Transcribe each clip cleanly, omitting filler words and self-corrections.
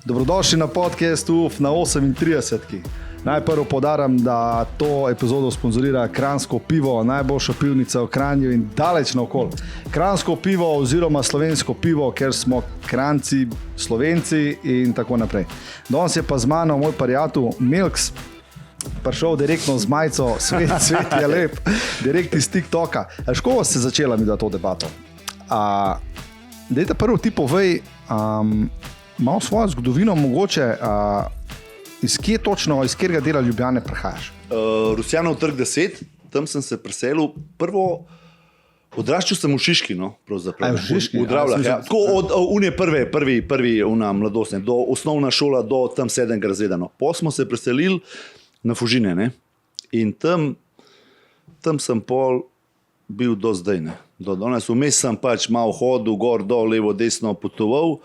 Dobrodošli na podcastu na 38. Najprej podaram, da to epizodo sponzorira Kranjsko pivo, najboljša pivnica v Kranju in daleč naokoli. Kranjsko pivo oziroma slovensko pivo, ker smo Kranjci, Slovenci in tako naprej. Danes je pa z mano moj prijatelj Milks, prišel direktno z majico, svet je lep, direkt iz TikToka. Škoda se začela mi da to debato. Dajte prvo ti povej, malo svojo zgodovino mogoče, iz kje točno, iz katerega dela Ljubljane prihajaš? Rusjanov trg 10, tam sem se preselil. Prvo, odraščal sem v Šiški, no, pravzaprav. V Šiški? V Dravljah, ja. Tako od unije prvi mladostne, do osnovna šola, do tam 7. razreda. No. Po smo se preselili na Fužine, ne. In tam sem pol bil do zdaj, ne. Do danes, vmes sem pač malo hodil, gor, dol, levo, desno potoval,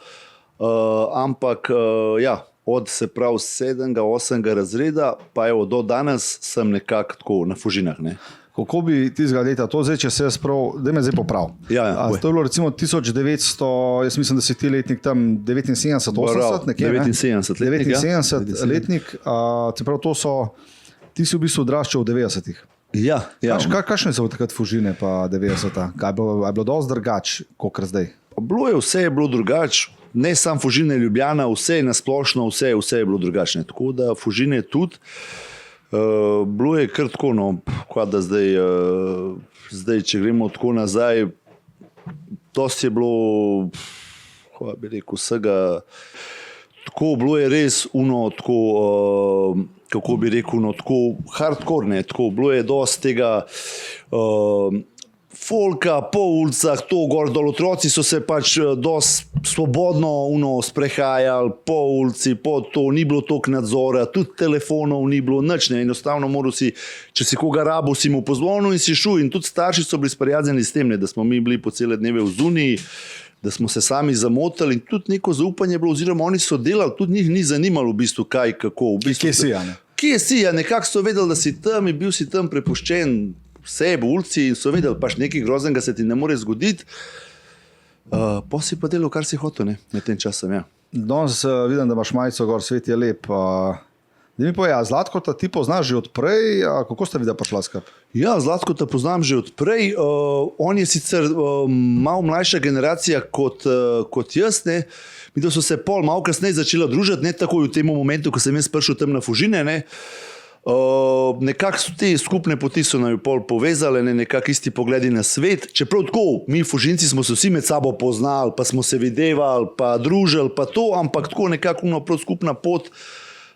ampak, ja, od se pravi 7. 8. razreda, pa evo do danes sem nekako tako na Fužinah. Ne. Kako bi tistega leta, to zdaj, če se jaz prav, da me zdaj poprav. Ja, to je bilo recimo 1900, jaz mislim, da si ti letnik tam 79, 80, nekje, ne? 79 letnik, 79 letnik, čeprav to so, ti si v bistvu odraščal v 90-ih. Ja. Kakšne so takrat Fužine pa 90-ta? Je bilo dosti drugače, kot zdaj? Vse je bilo drugače. Ne samo Fužine, Ljubljana, vse na splošno, vse je bilo drugačne. Tako da Fužine tudi, bilo je kar tako, no, kaj da zdaj, če gremo tako nazaj, dosti je bilo, kaj bi rekel, vsega, tako bilo je res tako, kako bi rekel, tako hardcore, ne, tako bilo je dosti tega, folka po ulicah, to gor dol, otroci so se pač dosti svobodno sprehajali po ulici, po to, ni bilo toliko nadzora, tudi telefonov ni bilo, nič ne, enostavno moral si, če si koga rabil, si mu pozvonil in si šel in tudi starši so bili sprijaznjeni s tem, ne, da smo mi bili po cele dneve v zuniji, da smo se sami zamotali in tudi neko zaupanje bilo, oziroma oni so delali, tudi njih ni zanimalo v bistvu kaj, kako. V bistvu, kje si, ja, nekako so vedeli, da si tam in bil si tam prepuščen vse v ulici in so vedeli, pač nekaj groznega se ti ne more zgoditi. Pa si pa delal, kar si hotel, ne, med tem časom, ja. Danes vidim, da imaš majico gor, svet je lep. Da mi povej, Zlatkota ti poznaš že od prej, kako sta videla prišla skupaj? Ja, Zlatkota poznam že od prej. On je sicer malo mlajša generacija kot jaz, ne. Mi da so se pol malo kasneje začela družiti, ne takoj v tem momentu, ko sem jaz prišel tam na Fužine, ne. Nekako so te skupne poti so naju pol povezale, nekako isti pogledi na svet. Čeprav tako, mi Fužinci smo se vsi med sabo poznali, pa smo se videvali, pa družili, pa to, ampak tako nekako prav skupna pot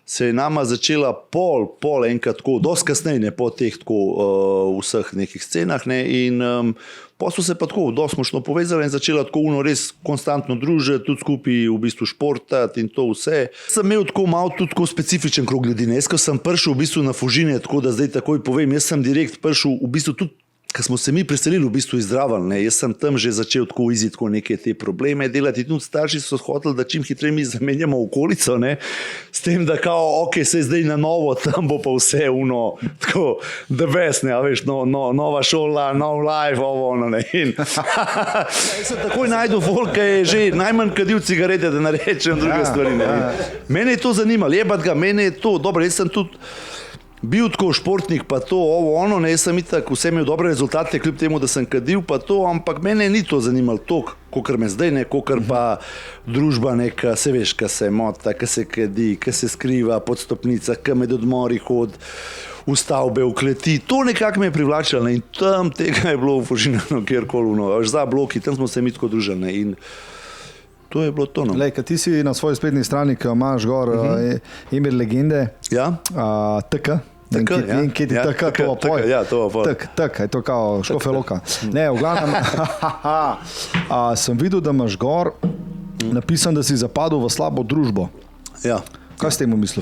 se je nama začela pol enkrat tako, dosti kasneje, ne, po teh tako vseh nekih scenah, ne, in pa smo se pa tako, dosti močno povezali in začela tako res konstantno družiti, tudi skupaj v bistvu športati in to vse. Sem imel tako malo tudi tako specifičen krog ljudi, ne, jaz ko sem prišel v bistvu na Fužine, tako da zdaj takoj povem, jaz sem direkt prišel v bistvu tudi, ko smo se mi preselili v bistvu iz Dravelj, ne, jaz sem tam že začel tako iziti neke te probleme delati in tudi starši so hoteli, da čim hitreje mi zamenjamo okolico, ne, s tem, da kao, ok, se zdaj na novo, tam bo pa vse tako, the best, ne, a veš, nova šola, nov life, ne, in jaz sem takoj najdel folk, ki je že najmanj kadil cigarete, da ne rečem druge stvari, ne. Mene je to zanimalo, jebat ga, mene je to, dobro, jaz sem tudi bil tako športnik, pa to, ne, jaz sem itak, vse imel dobre rezultate, kljub temu, da sem kadil, pa to, ampak mene ni to zanimalo toliko, kakor me zdaj, ne, kakor pa družba neka, se veš, ka se mota, ka se kadi, ka se skriva pod stopnicah, ka med odmori hod, v stavbe, v kleti, to nekako me je privlačilo, ne, in tam tega je bilo v Fužinah, kjerkoli, až za bloki, tam smo se mi tako družili, ne, in to je bilo to, no. Lej, kad ti si na svoji spletni strani, ki imaš gor ime legende, ja? TK, in kje ti TK, to poj. Ja, to poj. TK, je to kao Škofja Loka. Ne, v glavnem, sem videl, da imaš gor napisan, da si zapadel v slabo družbo. Ja. Kaj s tem mislil?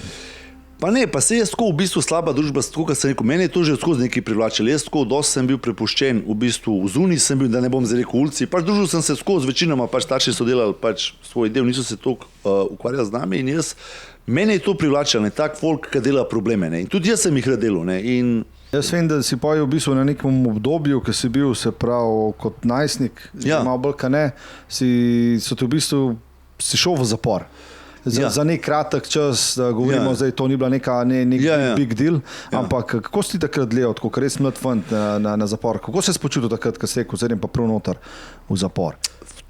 Pa ne, pa se je tako v bistvu slaba družba, tako kot sem rekel, meni je to že skozi nekaj privlačilo. Jaz tako dosti sem bil prepuščen, v bistvu v zuniji sem bil, da ne bom zdaj rekel ulici, pač družil sem se skozi, večinoma pač starši so delali pač svoj del, niso se toliko ukvarjali z nami in jaz, mene je to privlačilo, tak folk, ki dela probleme, ne, in tudi jaz sem jih delal, ne, in jaz vem, da si pa v bistvu na nekem obdobju, ki si bil, se pravi, kot najstnik, malo bolj, ka ne, so ti v bistvu, si šel v zapor. za nek kratek čas, da govorimo, zdaj to ni bila nek big deal, ampak kako si ti takrat gledal, tako res mlad fant na zapor? Kako se je spočutil takrat, ko si rekel, zdaj pa prav noter v zapor?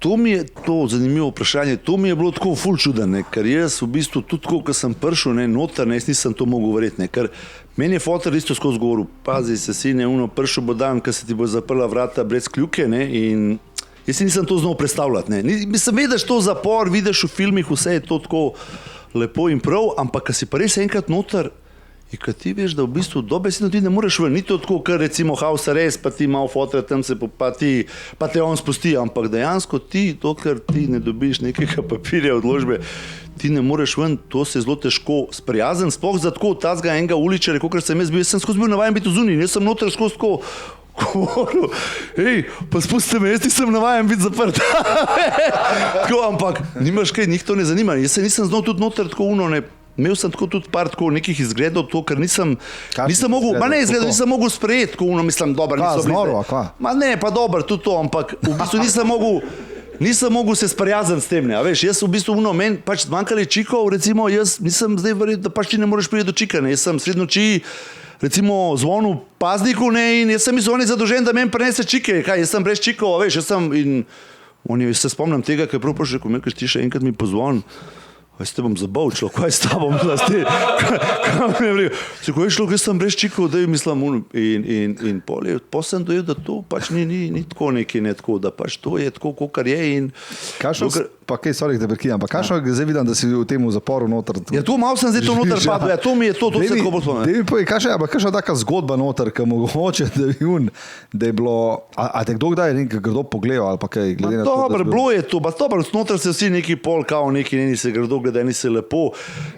To mi je to zanimivo vprašanje, to mi je bilo tako ful čuden, ker jaz v bistvu tudi tako, ko sem prišel noter, jaz nisem to mogel verjeti, ker meni je fotor isto skozi govoril, pazi se sine, prišel bo dan, ko se ti bo zaprla vrata brez kljuke, in jaz si nisem to znal predstavljati. Mislim, vidiš to zapor, vidiš v filmih, vse je to tako lepo in prav, ampak ko si pa res enkrat noter, in ko ti veš, da v bistvu dobesedno ti ne moreš ven, ni to tako, kar recimo house arrest, pa ti malo fotra tam se, pa te on spusti, ampak dejansko ti, dokler ti ne dobiš nekega papirja odložbe, ti ne moreš ven, to se zelo težko sprijazen, sploh za tako tazga enega uličarja, kakor sem jaz sem skozi bil navajen biti v zuniji, jaz sem noter skozi tako govoril, hej, pa spusti me, jaz nisem navajen biti zaprt. Tako, ampak nimaš kaj, njih to ne zanima, jaz se nisem znal tudi noter tako imel sem tako tudi par tako nekih izgledov, to, ker nisem mogel, nisem mogel sprejeti, tako mislim, dobro, niso bili. Ne, pa dobro, tudi to, ampak v bistvu nisem mogel se sprijazen s tem, veš, jaz v bistvu meni pač zmanjkali čikov, recimo, jaz nisem zdaj verjel, da pač ti ne moreš priti do čikanja, jaz sem sred noči, recimo, zvonil pazniku, in jaz sem mislil, on je zadolžen, da meni prinese čike, kaj, jaz sem brez čikov, veš, jaz se spomnim tega, kaj je prav prišel, rekel, Melker, ti še enkrat mi pozvon, kaj se te bom zabavil, človek, kaj s tobom, ko je šlo, jaz sem brez čikov, da je mislim, in pol sem dojel, da to pač ni tako nekaj, tako, da pač to je tako, kakor je in... Pa kaj, sorry, da prekidam, pa kakšno zdaj vidim, da si v tem zaporu noter? Ja, to malo sem zdaj to noter padel, to mi je to se tako bolj spomnim. Da mi povej, kakšna taka zgodba noter, ki mogoče, da je bilo, a te kdo kdaj je grdo pogledal, ali pa kaj, glede na to, dobro, bilo je to, dobro, noter se vsi neki pol, kao neki, ni se grdo gledaj, ni se lepo,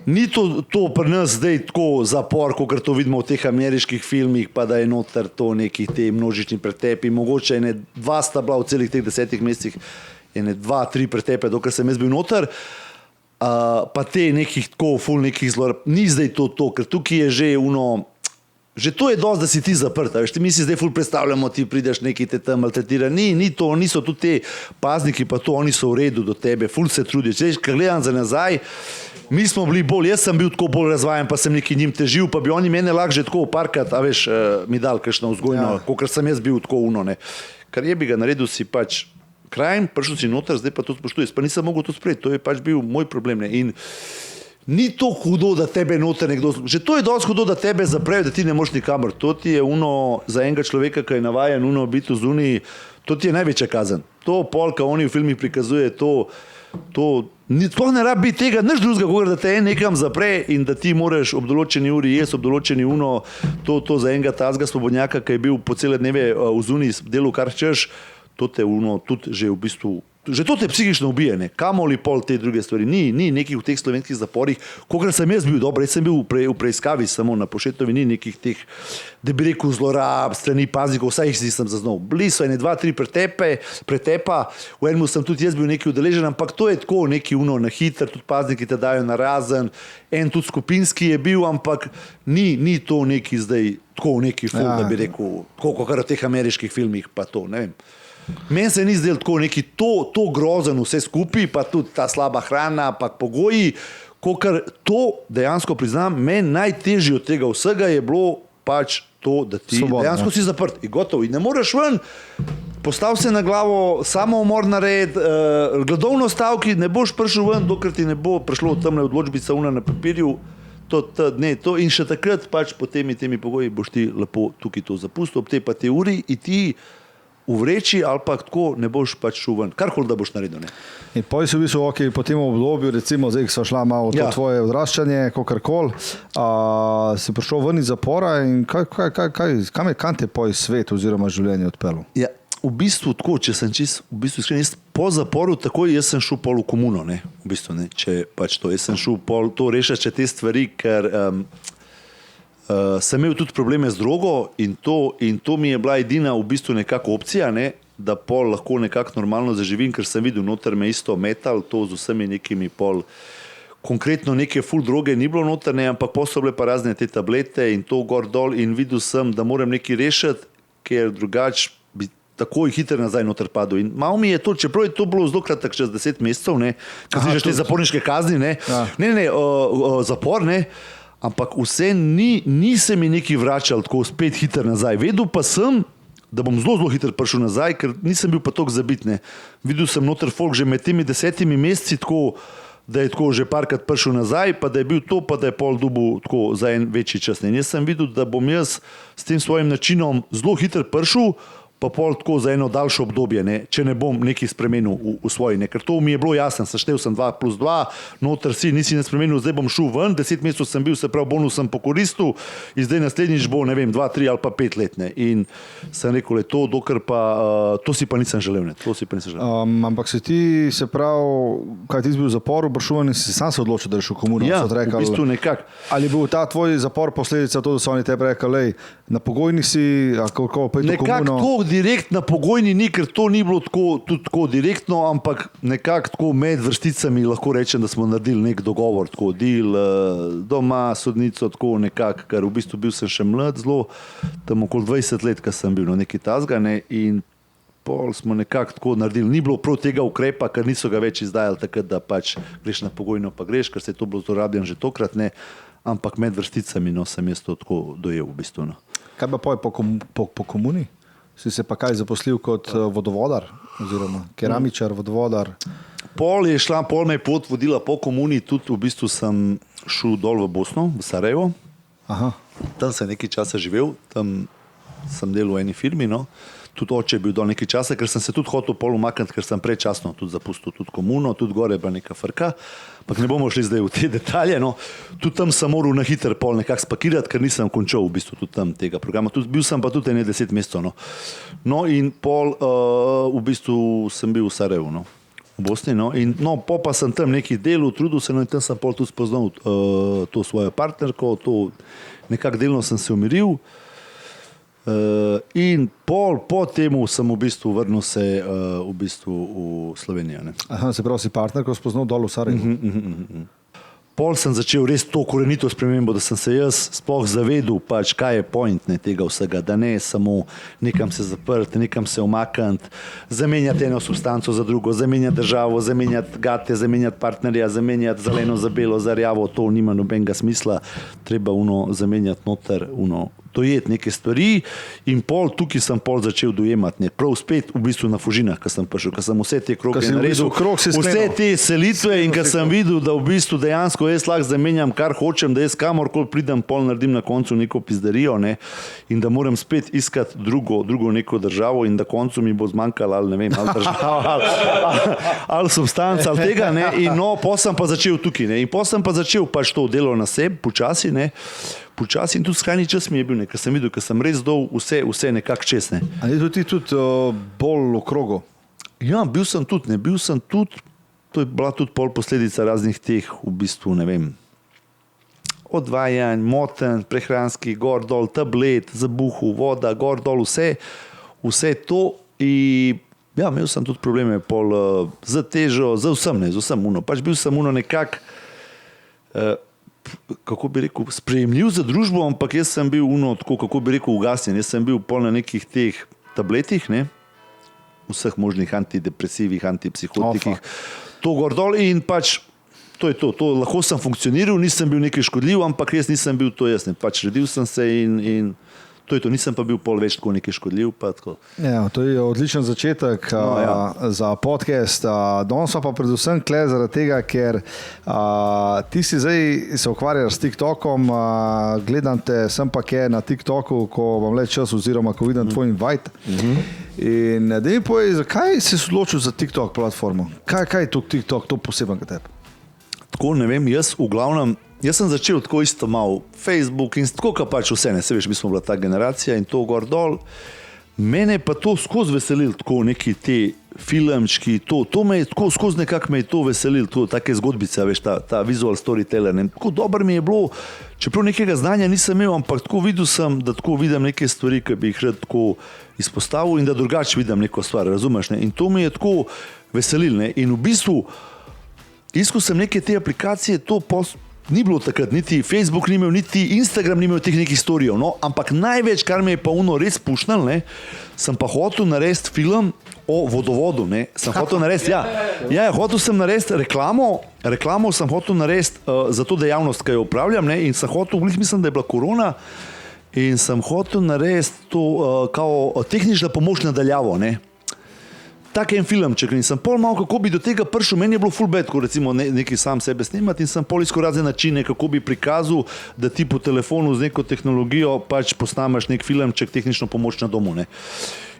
ni to pri nas zdaj tako zapor, kot to vidimo v teh ameriških filmih, pa da je noter to neki te množični pretepi, mogoče dva sta bila v celih teh 10 mesecih, 2-3 pretepe, dokaj sem jaz bil noter, pa te nekih tako, ful nekih zlorab, ni zdaj to, ker tukaj je že to je dosti, da si ti zaprt, veš, mi si zdaj ful predstavljamo, ti prideš neki te tam maltretira, ni to, niso tudi te pazniki, pa to, oni so v redu do tebe, ful se trudiš, ker gledam za nazaj, mi smo bili bolj, jaz sem bil tako bolj razvajen, pa sem neki njim težil, pa bi oni mene lahko že tako parkrat, a veš, mi dal kakšno vzgojno, kakor sem jaz bil tako kar je bi ga naredil si pač krajem, prišel si noter, zdaj pa to spoštuješ, pa nisem mogel to sprejeti, to je pač bil moj problem, in ni to hudo, da tebe noter nekdo, že to je dosti hudo, da tebe zaprejo, da ti ne moš nikamor, to ti je za enega človeka, ki je navajen biti v zuniji, to ti je največja kazen, to pol, ko oni v filmih prikazuje, to sploh ne rabi biti tega, nič drugega, da te nekam zapre in da ti moraš ob določeni uri, jaz ob določeni to za enega tazga svobodnjaka, ki je bil po cele dneve v zuniji delu kar češ, to te tudi že v bistvu, že to te psihično ubije, kamoli pol te druge stvari, ni nekih v teh slovenskih zaporih, kolikor sem jaz bil, dobro, jaz sem bil v preiskavi samo na Pošetovi, ni nekih teh, da bi rekel zlorab, strani paznikov, vsaj jih sem zaznal, bili so 2-3 pretepa, v enem sem tudi jaz bil neki udeležen, ampak to je tako neki na hiter, tudi pazniki te dajo na razen, en tudi skupinski je bil, ampak ni to neki zdaj, tako neki ful, da bi rekel, koliko kar v teh ameriških filmih, pa to, ne vem. Meni se ni zdel tako neki to grozen vse skupaj, pa tudi ta slaba hrana, pa pogoji, kokar to dejansko priznam, meni najtežje od tega vsega je bilo pač to, da ti dejansko si zaprt in gotov in ne moreš ven, postav se na glavo, samoumor nared, gladovno stavki, ne boš prišel ven, dokler ti ne bo prišlo tamle odločbica na papirju, to in še takrat pač po temi pogoji boš ti lepo tukaj to zapustil, ob te pa te uri in ti v vreči ali pa tako ne boš pač šel ven, karkoli da boš naredil. In poj si v bistvu, po tem obdobju, recimo zdaj, ko sva šla malo to tvoje odraščanje, kakorkoli, si prišel ven iz zapora in kam te poj svet oziroma življenje odpeljal? Ja, v bistvu tako, če sem iskren, po zaporu takoj jaz sem šel pol v komuno, v bistvu, če pač to, jaz sem šel pol to rešati te stvari, ker sem imel tudi probleme z drogo in to mi je bila edina v bistvu nekako opcija, da pol lahko nekako normalno zaživim, ker sem videl noter me isto metal, to z vsemi nekimi pol, konkretno neke full droge ni bilo noter, ampak pol so bile pa razne te tablete in to gor dol in videl sem, da moram nekaj rešiti, ker drugač bi takoj hiter nazaj noter padel. In malo mi je to, čeprav je to bilo zelo kratek, čez 10 mesecev, ne, ko si že te zaporniške kazni, ne, zapor, ne, ampak vse ni se mi neki vračal tako spet hiter nazaj. Vedel pa sem, da bom zelo hiter prišel nazaj, ker nisem bil pa toliko zabit, ne. Videl sem noter folk že med temi 10 meseci tako, da je tako že parkrat prišel nazaj, pa da je bil to, pa da je pol dobil tako za en večji čas. Ne. In jaz sem videl, da bom jaz s tem svojim načinom zelo hiter prišel, pa pol tako za eno daljše obdobje, ne, če ne bom nekaj spremenil v svoji. Ne. Ker to mi je bilo jasno, seštel sem 2 plus 2, noter nisi ne spremenil, zdaj bom šel ven, 10 mesecev sem bil, se pravi, bonus sem pokoristil in zdaj naslednjič bo, ne vem, 2, 3 ali pa 5 let. Ne. In sem rekel, to, dokler pa, to si pa nisem želel. Ne. To si pa nisem želel. Ampak si ti, se pravi, kaj ti si bil v zaporu, Bršuvan, in si sam se odločil, da je šel komuno? Ja, v bistvu nekako. Ali je bil ta tvoj zapor posledica to, da so oni tebi rekli, lej, na pogojni si, kako pa je to komuno? Nekako to direkt na pogojni ni, ker to ni bilo tako direktno, ampak nekako tako med vrsticami lahko rečem, da smo naredili nek dogovor, tako deal doma, sodnico, tako nekako, ker v bistvu bil sem še mlad zelo, tam okoli 20 let, ko sem bil na neki tazga, ne, in pol smo nekako tako naredili. Ni bilo prav tega ukrepa, ker niso ga več izdajali takrat, da pač greš na pogojno, pa greš, ker se je to bilo zlorabljen že tokrat, ne, ampak med vrsticami, no, sem jaz to tako dojel v bistvu, no. Kaj pa po komuni? Si se pa kaj zaposlil kot vodovodar oziroma keramičar, vodovodar? Pol me je pot vodila po komuni, tudi v bistvu sem šel dol v Bosno, v Sarajevo. Aha. Tam sem nekaj časa živel, tam sem delal v eni firmi, no. Tudi oče je bil dol nekaj časa, ker sem se tudi hotel pol umakniti, ker sem prečasno tudi zapustil tudi komuno, tudi gore je bila neka frka, ampak ne bomo šli zdaj v te detalje, no. Tudi tam sem moral na hiter pol nekako spakirati, ker nisem končal v bistvu tudi tam tega programa. Bil sem pa tudi 10 mesecev, no. No in pol v bistvu sem bil v Sarajevu, no, v Bosni, no. In no, pa sem tam nekaj delal, trudil se, no, in tam sem pol tudi spoznal to svojo partnerko, to nekako delno sem se umiril. In po temu sem v bistvu vrnil se v bistvu v Slovenijo. Ne. Aha, se pravi, si partnerko spoznal dol v Sarajevu. Pol sem začel res to korenito spremembo, da sem se jaz sploh zavedel, pač, kaj je point, ne, tega vsega, da ne samo nekam se zaprti, nekam se umakniti, zamenjati eno substanco za drugo, zamenjati državo, zamenjati gate, zamenjati partnerja, zamenjati zeleno za belo, za rjavo, to nima nobenega smisla, treba zamenjati noter, dojeti neke stvari in tukaj sem začel dojemati, ne, prav spet v bistvu na Fužinah, ko sem prišel, ko sem vse te kroge naredil, vse te selitve in ko sem videl, da v bistvu dejansko jaz lahko zamenjam, kar hočem, da jaz kamorkoli pridem, pol naredim na koncu neko pizdarijo, ne, in da moram spet iskati drugo neko državo in da koncu mi bo zmanjkalo, ali ne vem, ali država, ali substanca, ali tega, ne, in no, pol sem pa začel tukaj, ne, in pol sem pa začel pač to delo na sebi, počasi, ne, počasi in tudi skrajni čas mi je bil, ker sem videl, ker sem res dol vse nekako čez. Ne. A je ti tudi bolj okrogo? Ja, bil sem tudi, to je bila tudi pol posledica raznih teh, v bistvu, ne vem, odvajanj, motenj, prehranskih, gor, dol, tablet, zabuhu, voda, gor, dol, vse to in ja, imel sem tudi probleme pol z težo, z vsem, pač bil sem nekako kako bi rekel, sprejemljiv za družbo, ampak jaz sem bil tako, kako bi rekel, ugasnjen. Jaz sem bil pol na nekih teh tabletih, ne, vseh možnih antidepresivih, antipsihotikih, to gor dol in pač to je to, lahko sem funkcioniral, nisem bil nekaj škodljiv, ampak jaz nisem bil to jaz, ne, pač redil sem se in to je to, nisem pa bil pol več tako nekaj škodljiv. Pa tako. Ja, to je odličen začetek za podcast. Danes pa predvsem kle zaradi tega, ker ti si zdaj se ukvarjaš s TikTokom, gledam te sem pa kje na TikToku, ko vam le čas oziroma ko vidim tvoj invite. In da mi povej, zakaj si se odločil za TikTok platformo? Kaj je to TikTok, to poseben kot tebi? Tako, ne vem, jaz sem začel tako isto malo Facebook in tako, ka pač vse, ne, se veš, mi smo bila ta generacija in to gor dol. Mene pa to skozi veselil, tako neki te filmčki, to me je tako skozi nekako me je to veselil, to take zgodbice, veš, ta visual storyteller, ne. Tako dobro mi je bilo, čeprav nekega znanja nisem imel, ampak tako videl sem, da tako vidim neke stvari, ki bi jih rad tako izpostavil in da drugače vidim neko stvar, razumeš, ne. In to mi je tako veselil, ne. In v bistvu iskal sem neke te aplikacije, to ni bilo takrat, niti Facebook ni imel, niti Instagram ni imel teh nekih storijev, no, ampak največ, kar me je pa res pušnal, ne, sem pa hotel narediti film o vodovodu, ne, sem hotel narediti, hotel sem narediti reklamo sem hotel narediti za to dejavnost, ki jo upravljam, ne, in sem hotel, mislim, da je bila korona, in sem hotel narediti to kao tehnična pomoč nadaljavo, ne. Tak en filmček in sem pol malo, kako bi do tega prišel, meni je bilo full bad, ko recimo nekaj sam sebe snimati in sem pol iskal razne načine, kako bi prikazal, da ti po telefonu z neko tehnologijo pač posnamaš nek filmček, tehnično pomoč na domu, ne.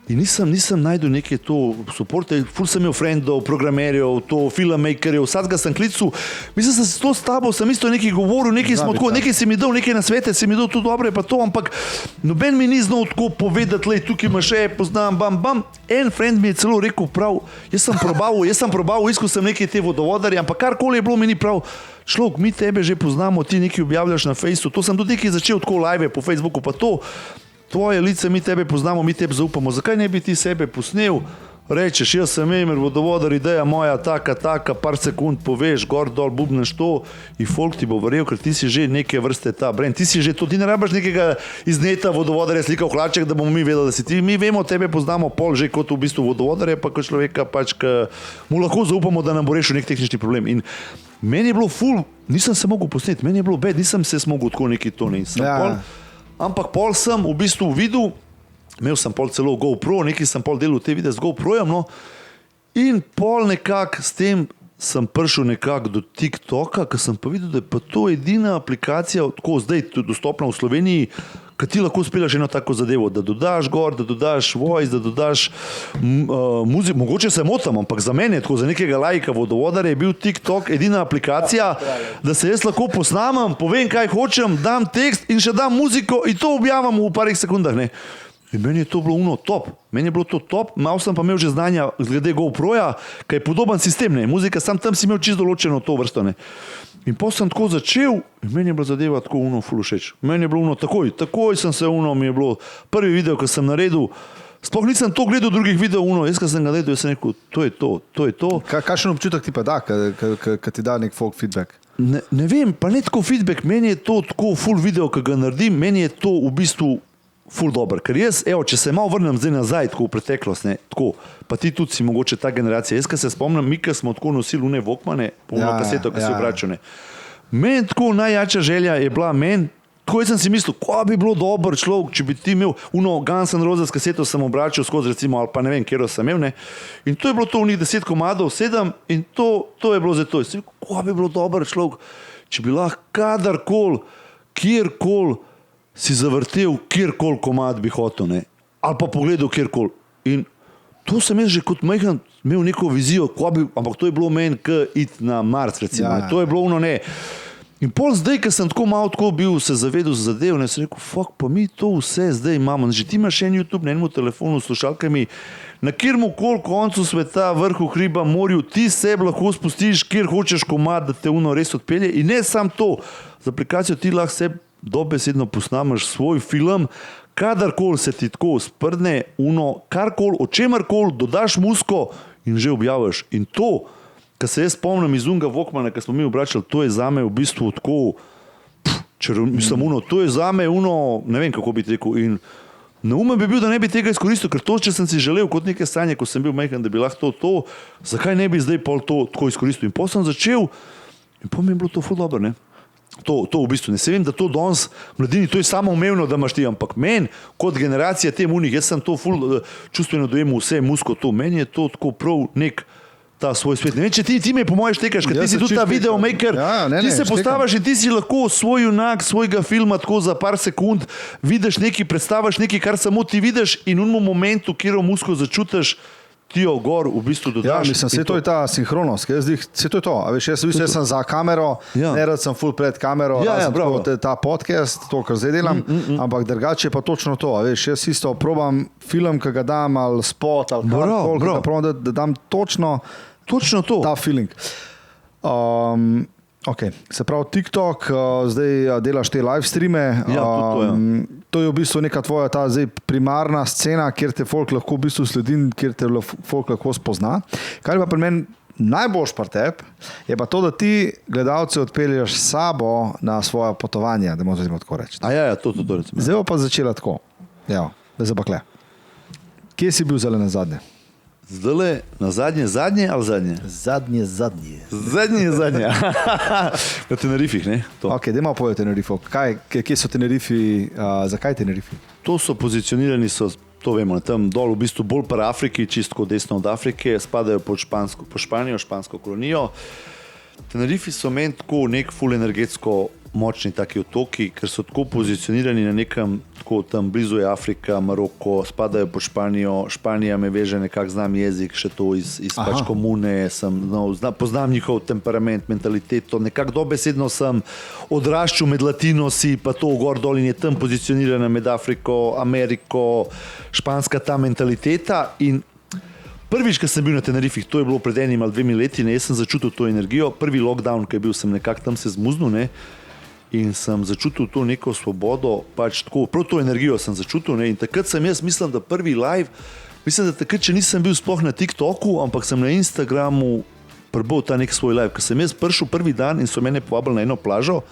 In nisem najdel neke to suporte, ful sem imel friendov, programerjev, to filmmakerjev, vsakega sem klical, mislim, da s tabo sem isto nekaj govoril, nekaj smo tako, nekaj si mi dal, nekaj nasvete si mi dal, to dobro je pa to, ampak noben mi ni znal tako povedati, lej, tukaj imaš poznam, bam, en friend mi je celo rekel prav, jaz sem probal, iskal sem neke te vodovodarje, ampak karkoli je bilo, mi ni prav, človek, mi tebe že poznamo, ti nekaj objavljaš na Facebooku, to sem tudi nekaj začel tako live po Facebooku, pa to, tvoje lice, mi tebe poznamo, mi tebe zaupamo, zakaj ne bi ti sebe posnel, rečeš, jaz sem Emir vodovodar, ideja moja, taka, par sekund poveš, gor, dol, bubneš to in folk ti bo verjel, ker ti si že neke vrste ta brand, ti si že to, ti ne rabaš nekega iz neta vodovodarja slika v hlaček, da bomo mi vedeli, da si ti, mi vemo, tebe poznamo pol že kot v bistvu vodovodarja, pa kot človeka pač, ki mu lahko zaupamo, da nam bo rešil nek tehnični problem. In meni je bilo ful, nisem se mogel posneti, meni je bilo bed, nisem se mogel tako neki to, nisem pol. Ampak pol sem v bistvu videl, imel sem pol celo GoPro, nekaj sem pol delal te videe z GoProjem, no, in pol nekako s tem sem prišel nekako do TikToka, ker sem pa videl, da je pa to edina aplikacija, tako zdaj dostopna v Sloveniji, ki ti lahko speljaš eno tako zadevo, da dodaš gor, da dodaš voice, da dodaš muziko, mogoče se motam, ampak za mene, tako za nekega laika vodovodarja je bil TikTok edina aplikacija, da se jaz lahko posnamem, povem, kaj hočem, dam tekst in še dam muziko in to objavim v parih sekundah, ne. In meni je to bilo top, malo sem pa imel že znanja glede GoProja, kaj je podoben sistem, ne, muzika, sam tam si imel čisto določeno to vrsto, ne. In potem sem tako začel in meni je bila zadeva tako ful všeč. Meni je bilo takoj sem se mi je bilo prvi video, ko sem naredil, sploh nisem to gledal drugih videov, jaz ko sem ga naredil, jaz sem rekel, to je to. Kakšen občutek ti pa da, ko ti da nek folk feedback? Ne vem, pa ne tako feedback, meni je to tako full video, ko ga naredim, meni je to v bistvu ful dober, ker jaz, če se malo vrnem zdaj nazaj, tako v preteklost, ne, tako, pa ti tudi si mogoče ta generacija, jaz, ko se spomnim, mi, ko smo tako nosili une Walkmane, kaseto, ko si obračal, ne. Meni tako najjača želja je bila tako jaz sem si mislil, ko bi bilo dober človek, če bi ti imel Guns N' Roses kaseto sem obračal skozi recimo, ali pa ne vem, kjero sem imel, ne. In to je bilo to v njih 10 komadov, 7 in to je bilo za to. Ko bi bilo dober človek, če bi lahko kadarkoli, kjerkoli si zavrtel, kjerkoli komad bi hotel, ne. Ali pa pogledal kjerkoli. In to sem jaz že kot majhen imel neko vizijo, ampak to je bilo meni iti na Mars, recimo. Ja. To je bilo ne. In pol zdaj, ker sem tako malo tako bil se zavedel za zadev, ne, sem rekel, pa mi to vse zdaj imamo. Že ti imaš en YouTube na enem telefonu s slušalkami, na kjermukoli koncu sveta, vrhu hriba, morju, ti sebi lahko spustiš, kjer hočeš komad, da te res odpelje. In ne samo to, z aplikacijo ti lahko sebi dobesedno posnameš svoj film, kadarkoli se ti tako sprdne, karkoli, o čemarkoli, dodaš muziko in že objaviš. In to, kar se jaz spomnim iz unga Walkmana, kar smo mi obračali, to je zame v bistvu tako, to je zame ne vem, kako bi rekel. In neumen bi bil, da ne bi tega izkoristil, ker to, če sem si želel kot neke sanje, ko sem bil majhen, da bi lahko to, zakaj ne bi zdaj pol to tako izkoristil. In potem sem začel in potem mi je bilo to ful dobro, ne. To v bistvu ne se vem, da to danes mladini, to je samoumevno, da imaš ti, ampak meni kot generacija tem unih, jaz sem to ful čustveno dojemal vse musko to, meni je to tako prav nek ta svoj svet. Ne vem, če ti me po moje štekaš, ker ti si tudi ta videomaker, ti se postaviš in ti si lahko svoj junak svojega filma tako za par sekund vidiš nekaj, predstaviš nekaj, kar samo ti vidiš in v momentu, kjer musko začutiš, ti jo gor v bistvu dodaš. Ja, mislim, vse to je ta sinhronost, vse to je to. A veš, jaz sem za kamero, nerad sem ful pred kamero, ta podcast, to, kar zdaj delam, ampak drugače je pa točno to. A veš, jaz isto probam film, ki ga dam, ali spot, ali karkoli, da dam točno to. Ta feeling. Ok, se pravi TikTok, zdaj delaš te live streame, to je v bistvu neka tvoja ta zdaj primarna scena, kjer te folk lahko v bistvu sledi, kjer te folk lahko spozna. Kar je pa pri meni najboljš pri tebi je pa to, da ti gledalce odpelješ s sabo na svoje potovanje, da moramo tako reči. Ja, to recimo. Zdaj pa začela tako. Ja, da se pa kle. Kje si bil zelo na zadnje? Zdaj na zadnje ali zadnje? Zadnje. Na Tenerifih, ne? Ok, da imamo povedati Tenerifo. Kje so Tenerifi, zakaj Tenerifi? To so pozicionirani, to vemo, tam dol v bistvu bolj pri Afriki, čisto desno od Afrike, spadajo pod Španijo, špansko kolonijo. Tenerifi so meni tako nek ful energetsko močni taki otoki, ker so tako pozicionirani na nekem, tako tam blizu je Afrika, Maroko, spadajo pod Španijo, Španija me veže nekak, znam jezik, še to iz pač komune, poznam njihov temperament, mentaliteto, nekak dobesedno sem odraščal med Latinosi, pa to gor dol in je tam pozicionirana med Afriko, Ameriko, španska ta mentaliteta in prvič, ko sem bil na Tenerifih, to je bilo pred 1 ali 2 leti, jaz sem začutil to energijo, prvi lockdown, ko je bil, sem nekak tam se zmuznil, ne, in sem začutil to neko svobodo, pač tako, prav to energijo sem začutil, ne, in takrat sem jaz, mislim, da prvi live, mislim, da takrat, če nisem bil sploh na TikToku, ampak sem na Instagramu prebal ta nek svoj live, ker sem jaz prišel prvi dan in so mene povabili na eno plažo,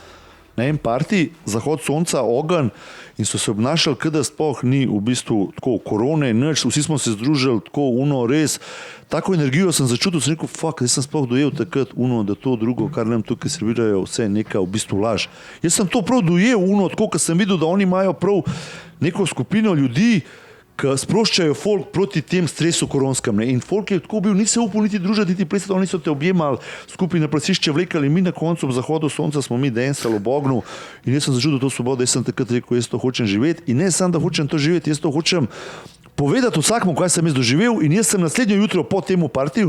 na en party, zahod sonca, ogenj in so se obnašali, kada sploh ni v bistvu tako korone, nič, vsi smo se združili tako res, tako energijo sem začutil, sem rekel, fuck, jaz sem sploh dojel takrat da to drugo, kar nam tukaj servirajo, vse neka v bistvu laž. Jaz sem to prav dojel, tako, ker sem videl, da oni imajo prav neko skupino ljudi, ki sproščajo folk proti tem stresu koronskem. Ne? In folk je tako bil, ni se upal niti družiti, niti plesati, oni so te objemali, skupaj na plesišče vlekali, mi na koncu ob zahodu sonca smo mi dancali ob ognju in jaz sem začutil to svobodo, jaz sem takrat rekel, jaz to hočem živeti in ne samo, da hočem to živeti, jaz to hočem povedati vsakmu, kaj sem jaz doživel in jaz sem naslednjo jutro po temu partiju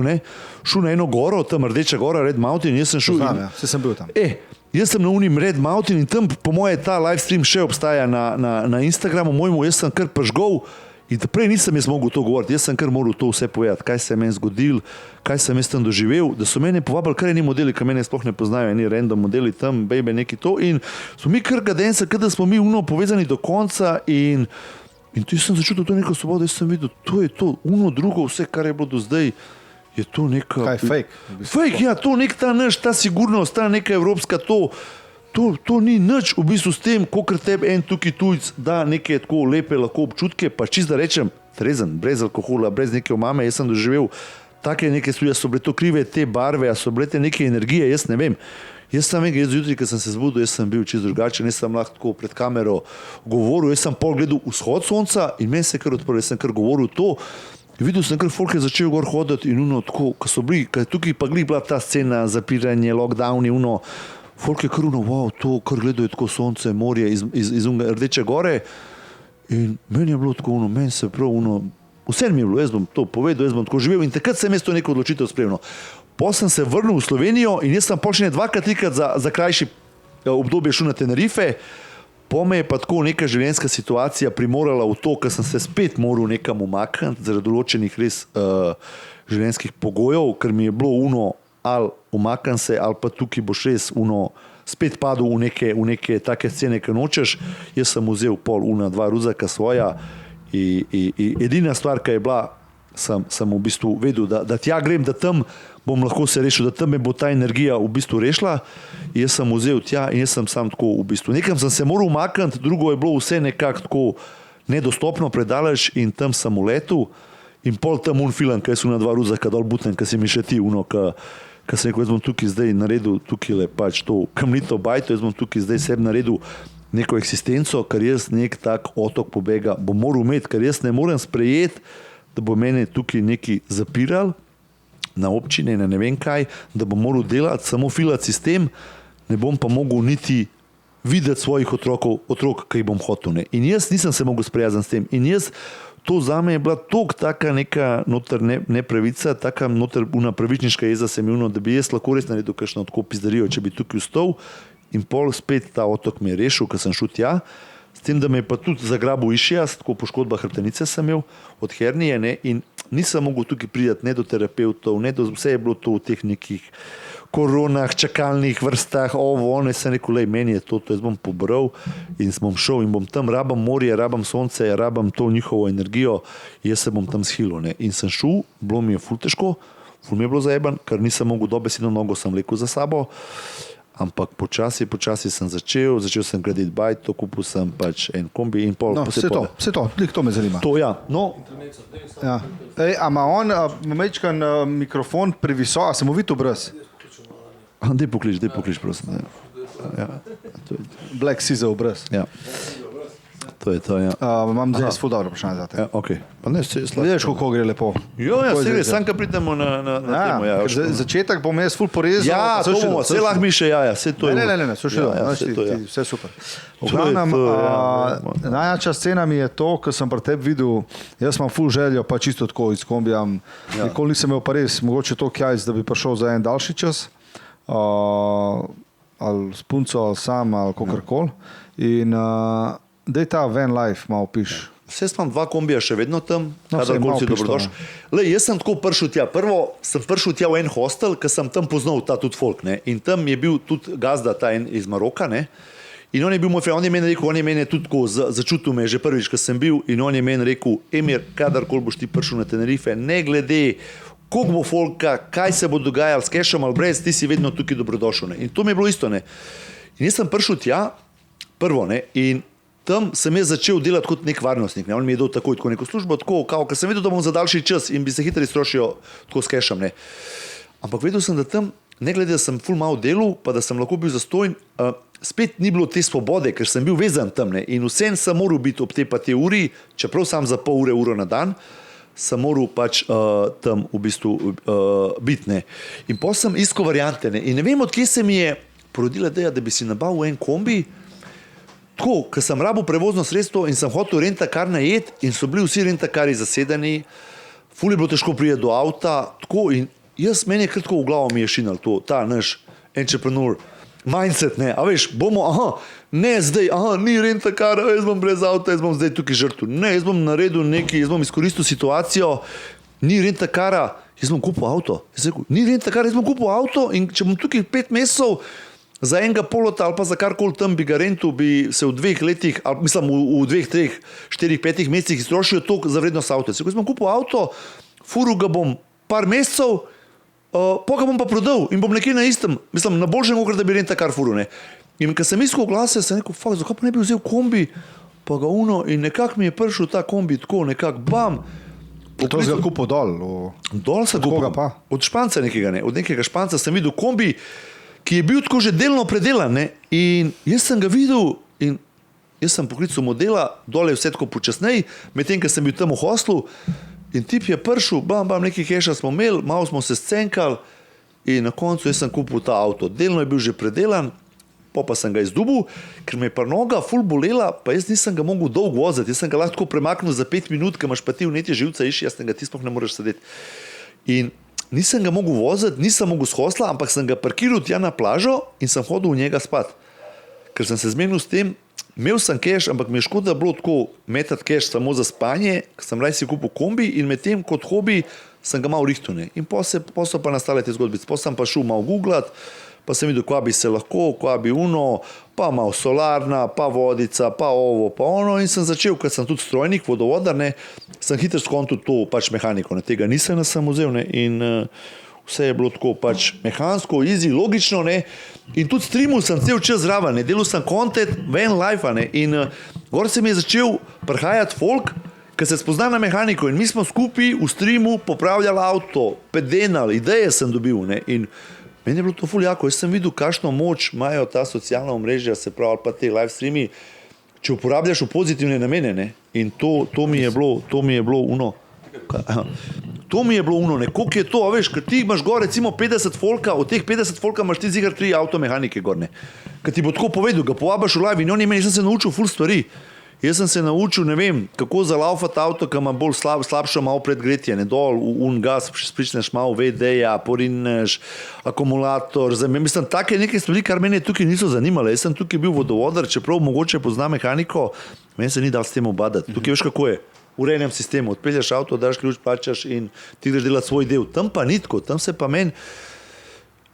šel na eno goro, tam Rdeča gora, Red Mountain, jaz sem šel. Vse sem bil tam. Jaz sem na unim Red Mountain in tam po moje ta live stream še obstaja na Instagramu mojemu, jaz sem kar pržgol. In prej nisem jaz mogel to govoriti, jaz sem kar moral to vse povedati, kaj se je meni zgodil, kaj sem jaz tam doživel, da so mene povabili kar eni modeli, ki mene sploh ne poznajo, eni random modeli tam, baby, neki to in so mi kar gadenca, kada smo mi povezani do konca in tu sem začutil to neko svobodo, jaz sem videl, to je to, drugo, vse, kar je bilo do zdaj, je to neka... Kaj, fake? Fake, ja, to nek ta naš, ta sigurnost, ta neka evropska, To ni nič v bistvu s tem, kolikor tebi en tukaj tujc da neke tako lepe lahko občutke, pa čist da rečem, trezen, brez alkohola, brez neke omame, jaz sem doživel take neke stvari, so bile to krive te barve, a so bile te neke energije, jaz ne vem. Jaz sem jaz zjutraj, ko sem se zbudil, jaz sem bil čist drugačen, jaz sem lahko tako pred kamero govoril, jaz sem pol gledal vzhod sonca in meni se kar odprl, jaz sem kar govoril to. Videl sem, kar folk je začel gor hoditi in tako, ko so bili, tukaj pa bila ta scena, zapiranje, lockdowni, folk je kar wow, to, kar gledajo tako sonce, morje iz Rdeče gore in meni je bilo tako meni se prav vse mi je bilo, jaz bom to povedal, jaz bom tako živel in takrat sem jaz to neko odločitev spremljal. Potem sem se vrnil v Slovenijo in jaz sem počne 2-3 za krajši obdobje šel na Tenerife, po me je pa tako neka življenjska situacija primorala v to, ker sem se spet moral nekam umakniti zaradi določenih res življenjskih pogojev, ker mi je bilo ali umakam se, ali pa tukaj boš res spet padel v neke take scene, ki nočeš. Jaz sem vzel pol 2 ruzaka svoja in edina stvar, ki je bila, sem v bistvu vedel, da tja grem, da tam bom lahko se rešil, da tam me bo ta energija v bistvu rešila. Jaz sem vzel tja in jaz sem sam tako v bistvu. Nekam sem se moral umakniti, drugo je bilo vse nekako tako nedostopno, predaleč in tam sem uletel in pol tam film, kaj so na 2 ruzaka dol butnem, kaj si mi še ti, kaj sem rekel, jaz bom tukaj zdaj naredil, tukaj le pač to kamnito bajto, jaz bom tukaj zdaj sebi naredil neko eksistenco, ker jaz nek tak otok pobega bom moral imeti, ker jaz ne morem sprejeti, da bo mene tukaj neki zapiral na občine, na ne vem kaj, da bom moral delati, samo filati sistem, ne bom pa mogel niti videti svojih otrok, ki jih bom hotel. Ne. In jaz nisem se mogel sprijazati s tem. In jaz, to zame je bila toliko taka neka noter nepravica, taka noter pravičniška jeza se mi da bi jaz lahko res naredil kakšno tako pizdarijo, če bi tukaj vstal in pol spet ta otok me je rešil, ker sem šel tja, s tem, da me je pa tudi zagrabil išijas, tako poškodba hrbtenice sem imel od hernije, ne, in nisem mogel tukaj pridati ne do terapeutov, ne do, vse je bilo to v teh nekih koronah, čakalnih vrstah, sem rekel, lej, meni je to, jaz bom pobral in bom šel in bom tam, rabam morje, rabam sonce, rabam to njihovo energijo, jaz se bom tam schilil. Ne. In sem šel, bilo mi je ful težko, ful mi je bilo zajeban, ker nisem mogel dobesedno nogo sem vlekel za sabo, ampak počasi sem začel sem graditi bajto, kupil sem pač en kombi in pol. No, vse to me zanima. To, ja. No, Ja. Ej, a ima on mečkan mikrofon previsok, a se mu vidi obraz? daj poklič, prosim. Ja. Black Caesar obraz. Ja. To je to, ja. Imam zdaj ful dobro vprašanje za te. Ja, okej. Pa ne, Vidiš, kako gre lepo. Jo, ja, Kako je se gre, zdaj? sam, ko pridemo na temo. Ja, Začetek bom jaz ful porezal. ja, to bomo, vse lahko mi še jaja, vse to je. Ne, slušaj, vse to je. vse super. V To je glavnem, to, ja. najjača scena mi je to, ko sem pri tebi videl, jaz imam ful željo, pa čisto tako iz kombija, nikoli nisem imel pa res, mogoče to kjajc, da bi prišel za en daljši čas, ali s punco, ali sam, ali kakorkoli. In daj ta van life malo piš. Vse sem dva kombija še vedno tam, No, saj, kadarkoli malo si piš to, dobrodošel. Lej, jaz sem tako prišel tja. Prvo sem prišel tja v en hostel, ker sem tam poznal ta tudi folk. Ne? In tam je bil tudi gazda, ta en iz Maroka. Ne? In on je bil moj friend, on je meni rekel, on je meni tudi tako začutil me že prvič, ko sem bil, in on je meni rekel, Emir, kadarkoli boš ti prišel na Tenerife, ne glede, koliko bo folka, kaj se bo dogajalo s kešom ali brez, ti si vedno tukaj dobrodošel. Ne? In to mi je bilo isto. Ne? In jaz sem prišel tja, prvo, ne? In tam sem jaz začel delati kot nek varnostnik. Ne? On mi je dal tako neko službo, tako, ker sem vedel, da bom za daljši čas in bi se hitro iztrošil tako s kešom. Ne? Ampak vedel sem, da tam, ne glede, da sem ful malo delal, pa da sem lahko bil zastojen, spet ni bilo te svobode, ker sem bil vezan tam. Ne? In vsem sem moral biti ob te pa te uri, čeprav sam za pol uro na dan, sem moral pač tam v bistvu biti. Ne? In potem sem iskal variante. Ne? In ne vem, odkje se mi je porodila ideja, da bi si nabavil en kombi, tako, ker sem rabil prevozno sredstvo in sem hotel rentakar najeti in so bili vsi rentakari zasedeni, ful je bilo težko priti do avta, tako, in meni je kar tako v glavo mi je šinal to, ta naš entrepreneur mindset, ne, a veš, ne zdaj, ni rentakar, jaz bom brez avta, jaz bom zdaj tukaj žrtev, ne, jaz bom naredil nekaj, jaz bom izkoristil situacijo, ni rentakara, jaz bom kupil avto, ni rentakara, jaz bom kupil avto in če bom tukaj 5 mesecev za enega polota ali pa za karkoli tam bi ga rentil, bi se v 2 letih, ali mislim v 2, 3, 4, 5 mesecih iztrošil toliko za vrednost avta. Jaz bom kupil avto, furil ga bom par mesecev, pa ga bom pa prodal in bom nekje na istem, mislim na boljšem, kot da bi rentakar furil. Ne. In ko sem iskal glase, sem rekel, zakaj pa ne bi vzel kombi, pa ga in nekako mi je prišel ta kombi tako, nekako bam. To si ga kupil dol? Dol sem kupil. kupil. Od koga pa? Od Španca nekega, ne. Od nekega Španca sem videl kombi, ki je bil tako že delno predelan. Ne? In jaz sem ga videl in jaz sem poklical modela, dole je vse tako počasnej, medtem, ko sem bil tam v hostlu in tip je prišel, bam, nekaj keša smo imeli, malo smo se scenkali in na koncu jaz sem kupil ta avto. Delno je bil že predelan, pa sem ga izdubil, ker me je pa noga ful bolela, pa jaz nisem ga mogel dolgo voziti, jaz sem ga lahko premaknil za 5 minut, ker imaš pa ti vnetje živca, jaz sem ga ti sploh ne moreš sedeti. In nisem ga mogel voziti, nisem mogel s hostla, ampak sem ga parkiral tja na plažo in sem hodil v njega spat. Ker sem se zmenil s tem, imel sem keš, ampak mi je škoda bilo tako metati keš samo za spanje, ker sem raj si kupil kombi in med tem kot hobi sem ga malo rihtel. In potem so pa nastale te zgodbice. Potem sem pa šel malo googlat, pa sem videl, kva bi se lahko, kva bi uno, pa malo solarna, pa vodica, pa ovo, pa ono in sem začel, ker sem tudi strojnik, vodovodar, ne, sem hitro skontil to pač mehaniko, ne, tega nisem vzel, ne, in vse je bilo tako pač mehansko, easy, logično, ne, in tudi streamil sem cel čas zraven, ne, delal sem content, van life, ne, in gor se mi je začel prihajati folk, ker se spozna na mehaniko in mi smo skupaj v streamu popravljali avto, pedenali, ideje sem dobil, ne, in meni je bilo to ful jako, jaz sem videl, kakšno moč imajo ta socialna omrežja, se pravi, ali pa te live streami, če uporabljaš v pozitivne namene, ne? In to mi je bilo uno. To mi je bilo uno, ne? Koliko je to, a veš, ker ti imaš gor recimo 50 folka, od teh 50 folka imaš ti zigar 3 avtomehanike gor, ne? Ker ti bo tako povedal, ga povabaš v live in on je meni, sem se naučil ful stvari. Jaz sem se naučil, ne vem, kako zalaufati avto, ki ima bolj slabšo malo predgretje, ne dol, un gas, spričneš malo VD-ja, porineš akumulator, mislim, take neke stvari, kar mene tukaj niso zanimale. Jaz sem tukaj bil vodovodar, čeprav mogoče pozna mehaniko, meni se ni dal s tem obadati. Tukaj veš, kako je, v urejenem sistemu, odpelješ avto, daš ključ, plačaš in ti greš delati svoj del. Tam pa ni tako, tam se pa meni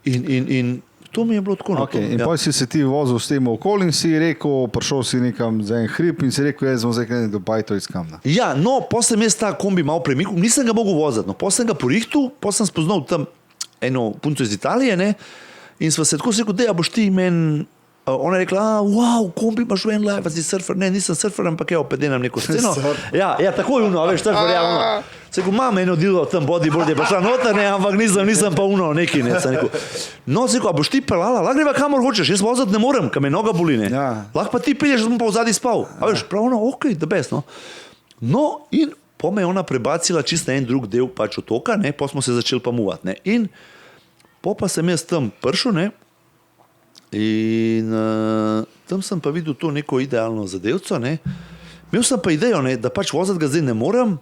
in To mi je bilo tako. Okay. In potem si se ti vozil s tem okoli in si rekel, prišel si nekam za en hrib in si rekel, jaz sem zdaj do Bajto iz Kamna. Ja, no, potem sem jaz ta kombi malo premikal, nisem ga mogel voziti, no, potem sem ga porihtal, potem sem spoznal tam eno punco iz Italije, ne, in sva se tako rekel, da boš ti meni. Ona je rekla, wow, kombi imaš v en live, a si surfer. Ne, nisem surfer, ampak evo, pedenam neko sceno. Ja, tako je veš, surfer, ja, ono. Se rekel, imam eno dilo, tam bodyboard je prišla noter, ne, ampak nisem pa ono neki, ne, sem rekel. No, se rekel, a boš ti pelala, lahko greva kamor hočeš, jaz vozati ne morem, kam me noga boli, ne. Ja. Lahko pa ti pelješ, da bom pa v zadnji spal. A veš, prav ono, ok, the best, no. No, in po me je ona prebacila čist na en drug del pač otoka, ne, po smo se začeli pa muvati, ne. In po pa sem jaz tam prišel, ne, in tam sem pa videl to neko idealno zadevco, ne. Imel sem pa idejo, ne, da pač vozati ga zdaj ne morem.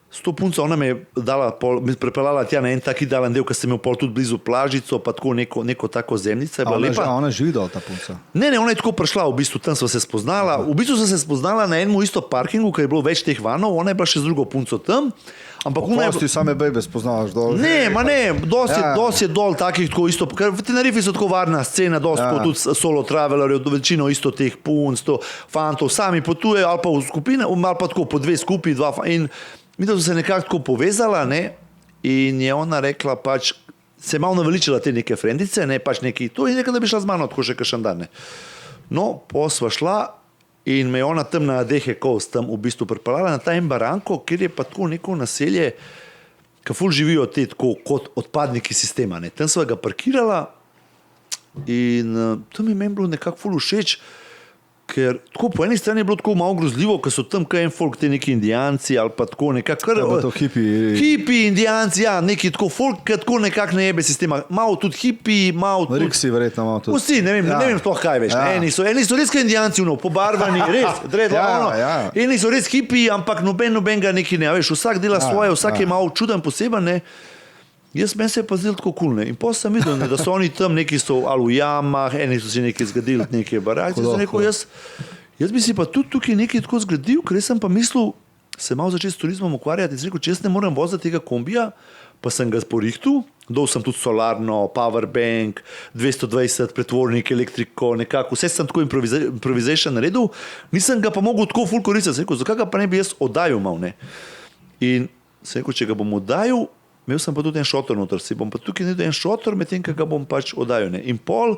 S to punco, ona me je me prepeljala tja na en tak idealen del, ker sem imel pol tudi blizu plažico, pa tako neko tako zemljica. Ona živi dol, ta punca? Ne, ona je tako prišla, v bistvu tam sva se spoznala. V bistvu sva se spoznala na enem isto parkingu, ker je bilo več teh vanov, ona je bila še z drugo punco tam. Ampak ti same bebe spoznavaš dol? Ne, dosti je dol takih tako isto, ker v Tenerifi so tako varna scena, dosti tudi solo travelerjev, večino isto teh punc, fantov, sami potujejo ali pa v skupine, ali pa tako po dve skupaj, in mi da so se nekako tako povezala, ne, in je ona rekla pač, se je malo naveličila te neke frendice, ne, pač neki, to je nekaj, da bi šla z mano tako še kakšen dan, ne. No, sva šla in me je ona tam na Adeje Coast tam v bistvu pripeljala na ta en baranko, kjer je pa tako neko naselje, ki ful živijo te tako kot odpadniki sistema, ne. Tam sva ga parkirala in tam je meni bilo nekako ful všeč, ker tako po eni strani je bilo tako malo grozljivo, ker so tam kaj en folk, te neki indijanci ali pa tako nekako... Hipi, indijanci, ja, neki tako folk, ker tako nekako ne jebe sistema. Malo tudi hipi, malo tudi... Riksi verjetno malo tudi. Vsi, ne vem sploh kaj veš. Eni so res kaj indijanci, pobarvani, res, dredlo, Eni so res hipi, ampak noben ga neki ne, veš, vsak dela svoje, vsak je malo čuden poseben, ne. Meni se je pa zdelo tako cool, ne. In potem sem videl, ne, da so oni tam, neki so ali v jamah, eni so si nekaj zgradili, neke barake. Jaz bi si pa tudi tukaj nekaj tako zgradil, ker sem pa mislil, se malo začeti s turizmom ukvarjati. In sem rekel, če jaz ne morem voziti tega kombija, pa sem ga porihtal, dol sem tudi solarno, powerbank, 220, pretvornik, elektriko, nekako, vse sem tako improvisation naredil, nisem ga pa mogel tako ful koristiti. Sem rekel, zakaj ga pa ne bi jaz oddajal mal, ne. In sem rekel, če ga bom oddajal, imel sem pa tudi en šotor noter, si bom pa tukaj naredil en šotor, medtem, ki ga bom pač oddajal, ne. In pol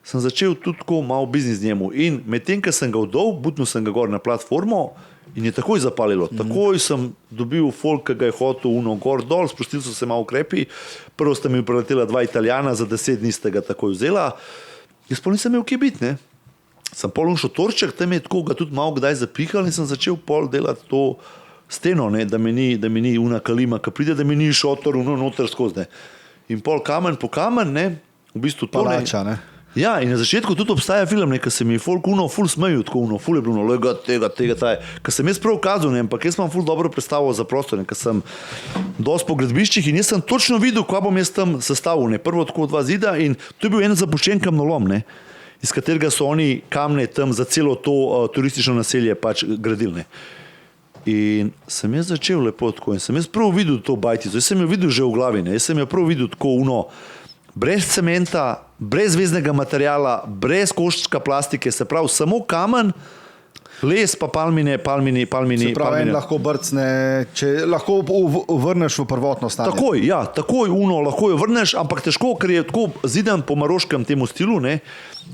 sem začel tudi tako malo biznis njemu in medtem, ko sem ga oddal, butnil sem ga gor na platformo in je takoj zapalilo. Takoj sem dobil folk, ki ga je hotel gor dol, spustili so se malo ukrepi, prvo sta mi preletela 2 Italijana, za 10 dni sta ga takoj vzela. Jaz pol nisem imel kje biti, ne. Sem pol šotorček, tam je tako ga tudi malo kdaj zapihal in sem začel pol delati to steno, ne, da mi ni una kalima, ki pride, da mi ni šotor, noter skozi, ne. In pol kamen po kamen, ne, v bistvu to palača, ne. Ja, in na začetku tudi obstaja film, ne, ki se mi je folk ful smeju, tako ful je bilo, tega, ker sem jaz prav ukazal, ne, ampak jaz imam ful dobro predstavo za prostor, ne, ker sem dosti po gradbiščih in jaz sem točno videl, kva bom jaz tam sestavil, ne, prvo tako 2 zida in to je bil en zapuščen kamnolom, ne, iz katerega so oni kamne tam za celo to turistično naselje pač gradili, ne. In sem jaz začel lepo tako in sem jaz prav videl to bajtico, jaz sem jo videl že v glavi, ne, jaz sem jo prav videl tako brez cementa, brez veznega materijala, brez koščka plastike, se pravi samo kamen, les pa palmine. Se pravi, en lahko brcne, če lahko vrneš v prvotno stanje. Takoj, ja, takoj lahko jo vrneš, ampak težko, ker je tako zidan po maroškem temu stilu, ne,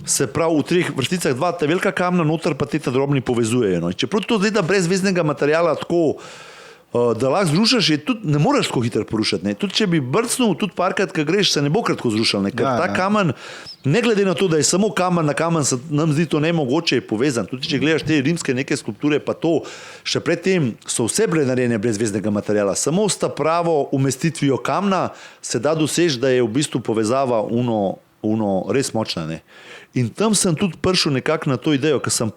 se pravi v 3 vrsticah 2 ta velika kamna, noter pa te drobni povezujejo. No. Čeprav to zgleda brez veznega materijala tako, da lahko zrušaš, je tudi ne moreš tako hitro porušati. Ne. Tudi če bi brcnil, tudi parkrat, ko greš, se ne bo kratko zrušal, ne. Ker ta kamen, ne glede na to, da je samo kamen na kamen, se nam zdi to nemogoče je povezan. Tudi če gledaš te rimske neke skulpture, pa to, še predtem so vse bile narejene brez veznega materijala. Samo s ta pravo umestitvijo kamna se da doseči, da je v bistvu povezava res močna, ne. In tam sem tudi prišel nekako na to idejo, ker sem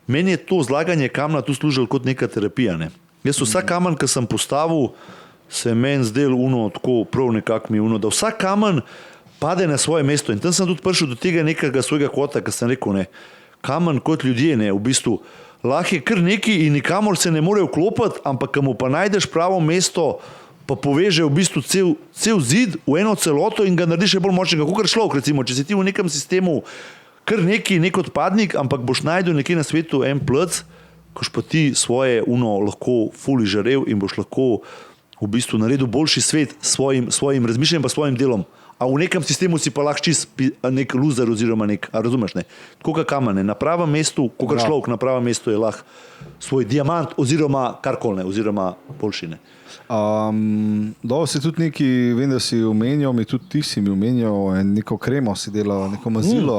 meni je to zlaganje kamna tu služilo kot neka terapija, ne. Jaz vsak kamen, ki sem postavil, se je meni zdel tako prav nekako mi da vsak kamen pade na svoje mesto in tam sem tudi prišel do tega nekega svojega kota, ki sem rekel, ne, kamen kot ljudje, ne, v bistvu lahko je kar neki in nikamor se ne more vklopiti, ampak ko mu pa najdeš pravo mesto, pa poveže v bistvu cel zid v eno celoto in ga naredi še bolj močnega, kot človek. Recimo, če si ti v nekem sistemu kar nek odpadnik, ampak boš najdel nekje na svetu en plc, koš pa ti svoje lahko fuli žarev in boš lahko v bistvu naredil boljši svet s svojim razmišljanjem pa svojim delom. A v nekem sistemu si pa lahko čist nek loser oziroma razumeš, ne? Tako kot kamen, na pravem mestu, kot človek na pravem mestu je lahko svoj diamant oziroma karkoli, oziroma boljši, ne? Dol si tudi neki, vem, da si omenjal, mi tudi ti si mi omenjal, neko kremo si delal, neko mazilo,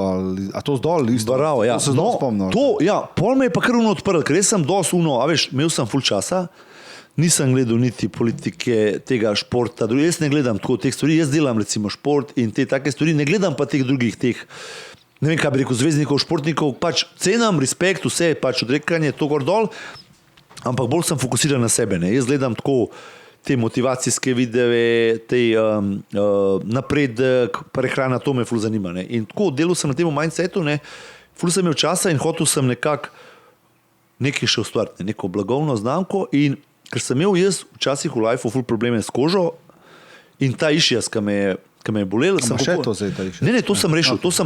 a to zdol isto? Bravo, ja. To se zdol spomnil. Pol me je pa kar odprl, ker jaz sem dost a veš, imel sem ful časa, nisem gledal niti politike, tega športa, jaz ne gledam tako teh stvari, jaz delam recimo šport in te take stvari, ne gledam pa teh drugih ne vem kaj bi rekel, zvezdnikov, športnikov, pač cenam, respekt, vse, pač odrekanje, to gor dol, ampak bolj sem fokusiran na sebe, ne, jaz gledam tako te motivacijske videe, te napredek, prehrana, to me ful zanima, ne, in tako delal sem na tem mindsetu, ne, ful sem imel časa in hotel sem nekaj še ustvariti, neko blagovno znamko in ker sem imel jaz včasih v lifeu ful probleme s kožo in ta išijas, ki me je bolel. Ne, to sem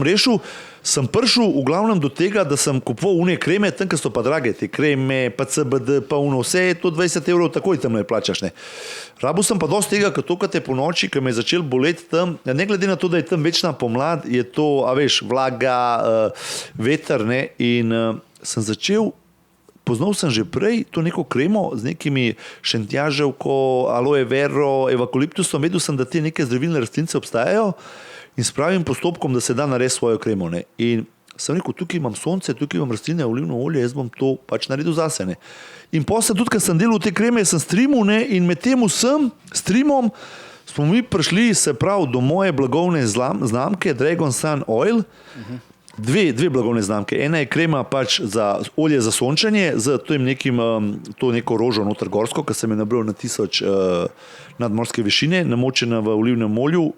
rešil. Sem prišel v glavnem do tega, da sem kupoval une kreme, tam, ki so pa drage, te kreme, pa CBD, pa vse je to 20 €, takoj tam ne plačaš, ne. Rabil sem pa dosti tega, ko te po noči, ko me je začel boleti tam, ne glede na to, da je tam večna pomlad, je to, a veš, vlaga, veter, ne, in sem začel. Poznal sem že prej to neko kremo z nekimi šentjaževko, aloe vero, evakoliptusom, vedel sem, da te neke zdravilne rastlince obstajajo in s pravim postopkom, da se da narediti svojo kremo, ne. In sem rekel, tukaj imam sonce, tukaj imam rastline, olivno olje, jaz bom to pač naredil zase, ne. In potem tudi, ker sem delal te kreme, sem streamal, ne, in med tem vsem streamom smo mi prišli, se pravi, do moje blagovne znamke Dragon Sun Oil, Dve blagovne znamke. Ena je krema pač za olje za sončenje, z to neko rožo noter gorsko, ki sem je nabral na 1000 nadmorske višine, namočena v olivnem olju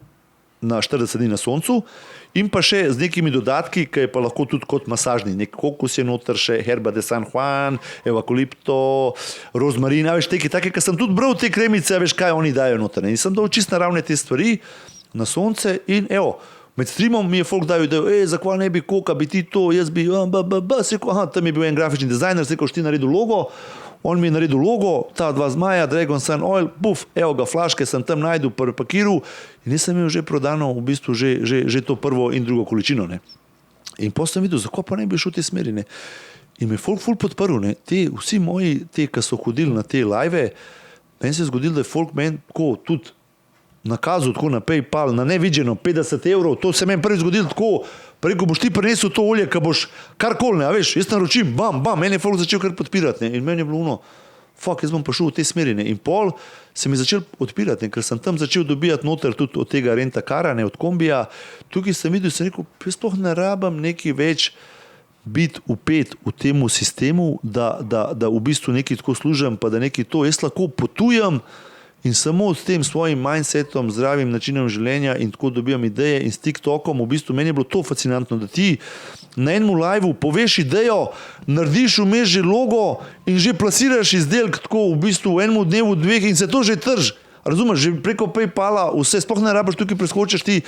na 40 dni na soncu in pa še z nekimi dodatki, ki je pa lahko tudi kot masažni. Nek kokos je noter še, herba de San Juan, evakolipto, rozmarin, a veš, take, ki sem tudi bral te kremice, a veš, kaj oni dajo noter. In sem dal čisto naravne te stvari na sonce in evo, med streamom mi je folk dajal, zakaj ne bi koka, bi ti to, jaz bi, tam je bil en grafični dizajner, rekel, ti naredil logo, on mi je naredil logo, ta dva zmaja, Dragon Sun Oil, evo ga, flaške sem tam najdel, pakiral in jaz sem imel že prodano v bistvu že to prvo in drugo količino, ne. In potem sem videl, zakaj pa ne bi šel v te smeri, ne. In me folk ful podprl, ne, vsi moji, ki so hodili na te live, meni se je zgodilo, da je folk meni tako tudi nakazal tako na PayPal, na nevidjeno 50 €, to se meni prvi zgodilo tako, preko boš ti prinesel to olje, ka boš karkoli, ne, a veš, jaz naročim, bam, meni je folk začel kar podpirati, ne, in meni je bilo jaz bom pa šel v te smeri, ne, in pol se mi začel odpirati, ne, ker sem tam začel dobijati noter tudi od tega rentakara, ne, od kombija, tukaj sem videl, sem rekel, jaz sploh ne rabam neki več biti upet v temu sistemu, da v bistvu neki tako služim, pa da neki to, jaz lahko potujem in samo s tem svojim mindsetom, zdravim načinom življenja in tako dobijam ideje in s TikTokom, v bistvu meni je bilo to fascinantno, da ti na enem liveu poveš idejo, narediš vmes že logo in že plasiraš izdelek tako v bistvu v enem dnevu, dveh in se to že trži. Razumeš, že preko PayPala vse, sploh ne rabiš, tukaj preskočiš ti,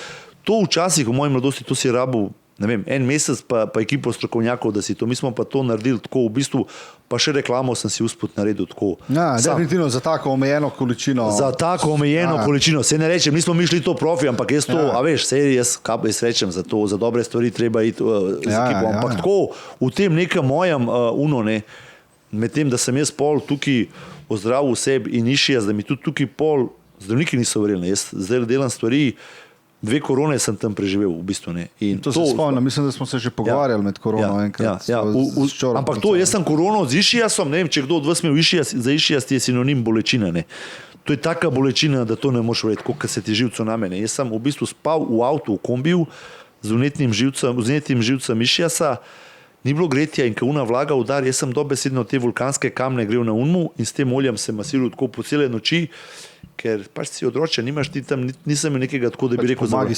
to včasih v moji mladosti, to si rabil, ne vem, en mesec pa ekipo strokovnjakov, da si to, mi smo pa to naredili tako v bistvu, pa še reklamo sem si usput naredil tako. Ja, definitivno za tako omejeno količino. Za tako omejeno količino, se ne rečem, nismo mi šli to profi, ampak jaz to, a veš, jaz rečem, za dobre stvari treba iti z ekipo, ampak tako v tem nekem mojem med tem, da sem jaz pol tukaj ozdravil sebi in išija, da mi tudi tukaj pol zdravniki niso verjeli, jaz zdaj delam stvari, 2 korone sem tam preživel, v bistvu, ne. In to se spomnim, mislim, da smo se že pogovarjali med korono enkrat. Ampak to, jaz sem korono z išijasom, ne vem, če kdo od vas imel išijas, za išijas je sinonim bolečina, ne. To je taka bolečina, da to ne moš verjeti, kot se ti živco name, ne. Jaz sem v bistvu spal v avtu, v kombiju, z vnetnim živcem išijasa, ni bilo gretja in ko una vlaga udar, jaz sem dobesedno te vulkanske kamne grel na unmu in s tem oljem se masiral tako po cele noči, ker pač si odročen, nimaš ti tam, nisem nekega tako, da bi rekel, pomagi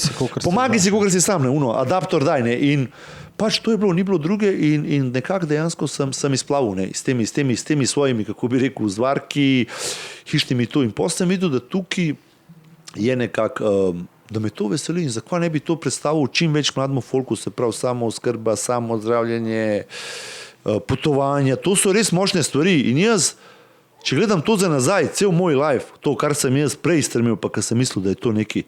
si, kakor si sam, ne, adaptor daj, ne, in pač to je bilo, ni bilo druge in nekako dejansko sem izplavil, ne, s temi svojimi, kako bi rekel, zvarki, hišnimi tu. In potem sem videl, da tukaj je nekako, da me to veseli in zakaj ne bi to predstavil čim več mlademu folku, se pravi samo oskrba, samo zdravljenje, potovanja, to so res močne stvari in jaz, če gledam to za nazaj, cel moj life, to, kar sem jaz prej stremil, pa kar sem mislil, da je to neki,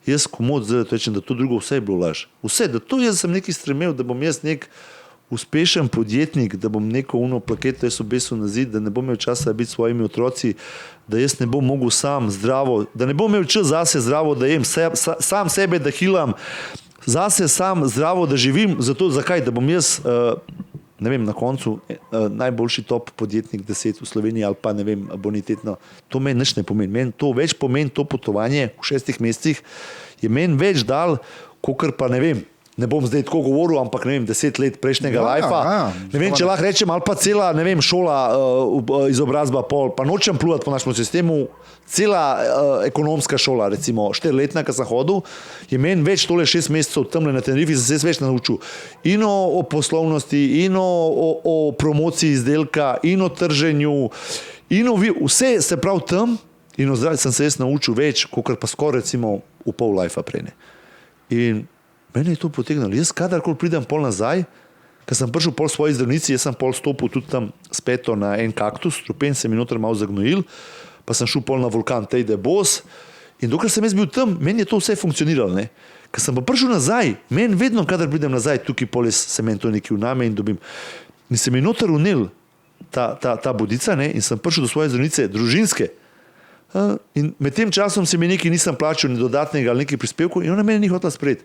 jaz komod zdaj rečem, da to drugo vse je bilo laž. Vse, da to jaz sem neki stremel, da bom jaz nek uspešen podjetnik, da bom neko plaketo jaz obesil na zid, da ne bom imel časa biti s svojimi otroci, da jaz ne bom mogel sam zdravo, da ne bom imel čas zase zdravo, da jem sam sebe, da hilam, zase sam zdravo, da živim, zato zakaj, da bom jaz, ne vem, na koncu najboljši top podjetnik 10 v Sloveniji ali pa ne vem, bonitetno, to meni nič ne pomeni. Meni to več pomeni, to potovanje v 6 mesecih je meni več dal, kakor pa ne vem, ne bom zdaj tako govoril, ampak ne vem, 10 let prejšnjega lajfa, ne vem, če lahko rečem, ali pa cela, ne vem, šola, izobrazba pol, pa nočem pluvati po našem sistemu, cela ekonomska šola, recimo 4-letna, ko sem hodil, je meni več tole 6 mesecev tamle na Tenerifi, sem se več naučil. In o poslovnosti, in o promociji izdelka, in o trženju, in o vse se pravi tam, in o zdravju sem se jaz naučil več, kakor pa skoraj recimo v pol lajfa prej. In mene je to potegnilo. Jaz kadarkoli pridem pol nazaj, ko sem prišel pol svoji zdravnici, jaz sem pol stopil tudi tam speto na en kaktus, strupen se mi noter malo zagnojil, pa sem šel pol na vulkan Teide Boss in dokler sem jaz bil tam, meni je to vse funkcioniralo. Ne? Ko sem pa prišel nazaj, meni vedno, kadar pridem nazaj, tukaj pol se meni to nekaj vname in dobim. In se mi noter unil ta budica, ne? In sem prišel do svoje zdravnice, družinske. In med tem časom se mi nekaj nisem plačal, ni dodatnega ali nekaj prispevkov in ona meni ni hotela sprejeti.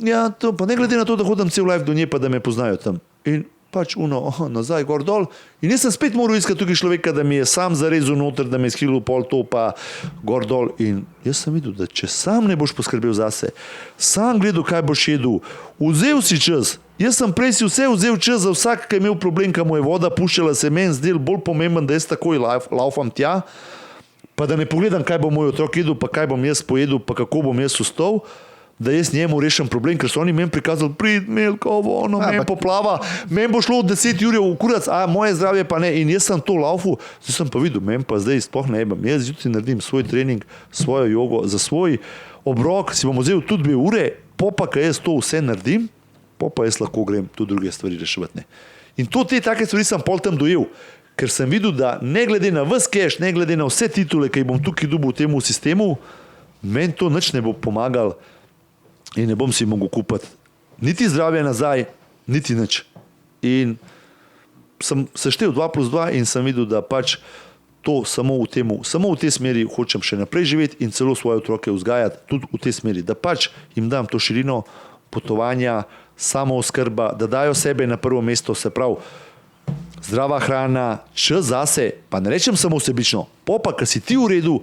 Ja, to pa ne glede na to, da hodim cel life do nje, pa da me poznajo tam. In pač nazaj, gor dol. In jaz sem spet moral iskati tukaj človeka, da mi je sam zarezil noter, da me je skrilil pol to, pa gor dol. In jaz sem videl, da če sam ne boš poskrbel zase, sam gledal, kaj boš jedel, vzel si čas. Jaz sem prej si vse vzel čas za vsak, ki je imel problem, ka mu je voda puščala, se meni zdel bolj pomemben, da jaz takoj laufam tja, pa da ne pogledam, kaj bo moj otrok jedel, pa kaj bom jaz pojedel, pa kako bom jaz ustal, da jaz njemu rešim problem, ker so oni meni prikazali, prid, Melko, meni poplava, meni bo šlo od 10 ur v kurac, a moje zdravje pa ne. In jaz sem to laufal, zdaj sem pa videl, meni pa zdaj sploh ne jebam. Jaz jutri naredim svoj trening, svojo jogo, za svoj obrok si bom vzel tudi 2 ure, pa jaz to vse naredim, pa jaz lahko grem tudi druge stvari reševati. In to te take stvari sem pol tam dojel, ker sem videl, da ne glede na ves cash, ne glede na vse titule, ki bom tukaj dobil v tem sistemu, meni to nič ne bo pomagal in ne bom si mogel kupiti niti zdravje nazaj, niti nič. In sem seštel 2+2 in sem videl, da pač to samo v tej smeri hočem še naprej živeti in celo svoje otroke vzgajati tudi v tej smeri, da pač jim dam to širino potovanja, samooskrba, da dajo sebe na prvo mesto, se pravi zdrava hrana, čas zase, pa ne rečem samo sebično, pa, ko si ti v redu,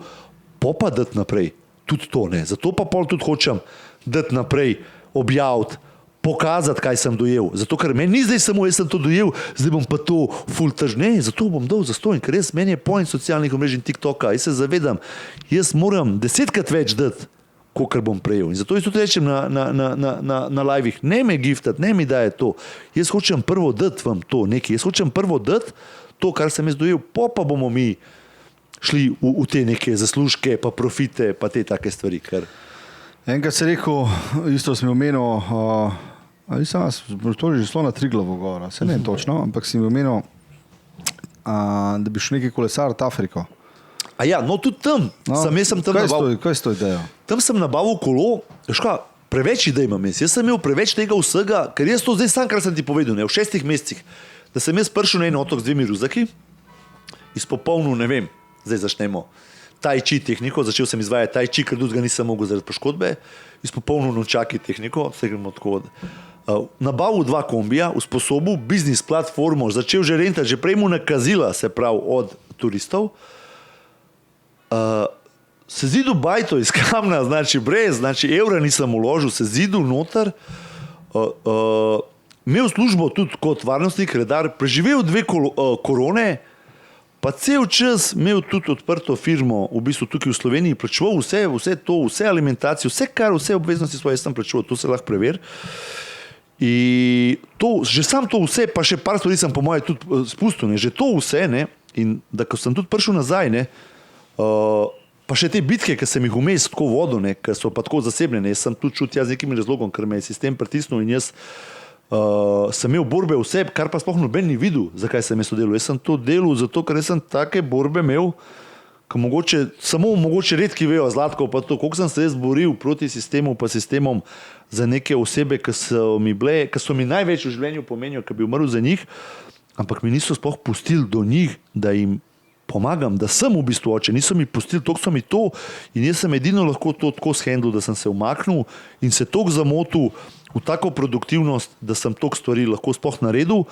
pa dati naprej. Tudi to ne. Zato pa pol tudi hočem dati naprej, objaviti, pokazati, kaj sem dojel. Zato, ker meni ni zdaj samo, jaz sem to dojel, zdaj bom pa to ful ne, zato bom dal zastojn, ker res meni je point socialnih omrežij in TikToka, jaz se zavedam, jaz moram 10-krat več dati, kolikor bom prejel. In zato jaz tudi rečem na live-ih, ne me giftati, ne mi daje to. Jaz hočem prvo dati vam to nekaj, jaz hočem prvo dati to, kar sem jaz dojel, pa bomo mi šli v te neke zaslužke, pa profite, pa te take stvari. Enkrat si rekel, isto si mi omenil, to je že šlo na Triglavo gor, se ne točno, ampak si mi omenil, da bi šel nekaj kolesariti Afriko. A ja, no tudi tam, sem tam nabavil. Kaj je to idejo? Tam sem nabavil kolo, preveč idej imam jaz sem imel preveč tega vsega, ker jaz to zdaj sam, kar sem ti povedal, ne, v 6 mesecih, da sem jaz prišel na en otok z 2 ruzaki, izpopolnil, ne vem, zdaj začnemo tai chi tehniko, začel sem izvajati tai chi, ker ga nisem mogel zaradi poškodbe, izpopolnil nunčaki tehniko, vse gremo tako nabavil 2 kombija, usposobil biznis platformo, začel že rentati, že prej mu nakazila, se pravi od turistov, se zidil bajto iz kamna, znači evra nisem uložil, se zidil noter, imel službo tudi kot varnostnik, redar, preživel 2 korone, pa cel čas imel tudi odprto firmo, v bistvu tukaj v Sloveniji, plačeval vse to, vse alimentacijo, vse obveznosti svoje sem plačeval, to se lahko preveri. In že sam to vse, pa še par stvari sem po moje tudi spustil, ne, že to vse, ne, in da ko sem tudi prišel nazaj, ne, pa še te bitke, ki sem jih vmes tako vodil, ne, ki so pa tako zasebne, ne, sem tudi čutil z nekim razlogom, ker me je sistem pritisnil in jaz sem imel borbe vse, kar pa sploh noben ni videl, zakaj sem jaz to delal. Jaz sem to delal zato, ker sem take borbe imel, ki mogoče redki vejo, Zlatko, pa to, koliko sem se jaz boril proti sistemu, pa sistemom za neke osebe, ki so mi največ v življenju pomenil, ki bi umrl za njih, ampak mi niso sploh pustili do njih, da jim pomagam, da sem v bistvu oče, niso mi pustili, toliko so mi to in jaz sem edino lahko to tako shendil, da sem se umaknil in se toliko zamotil v tako produktivnost, da sem toliko stvari lahko sploh naredil,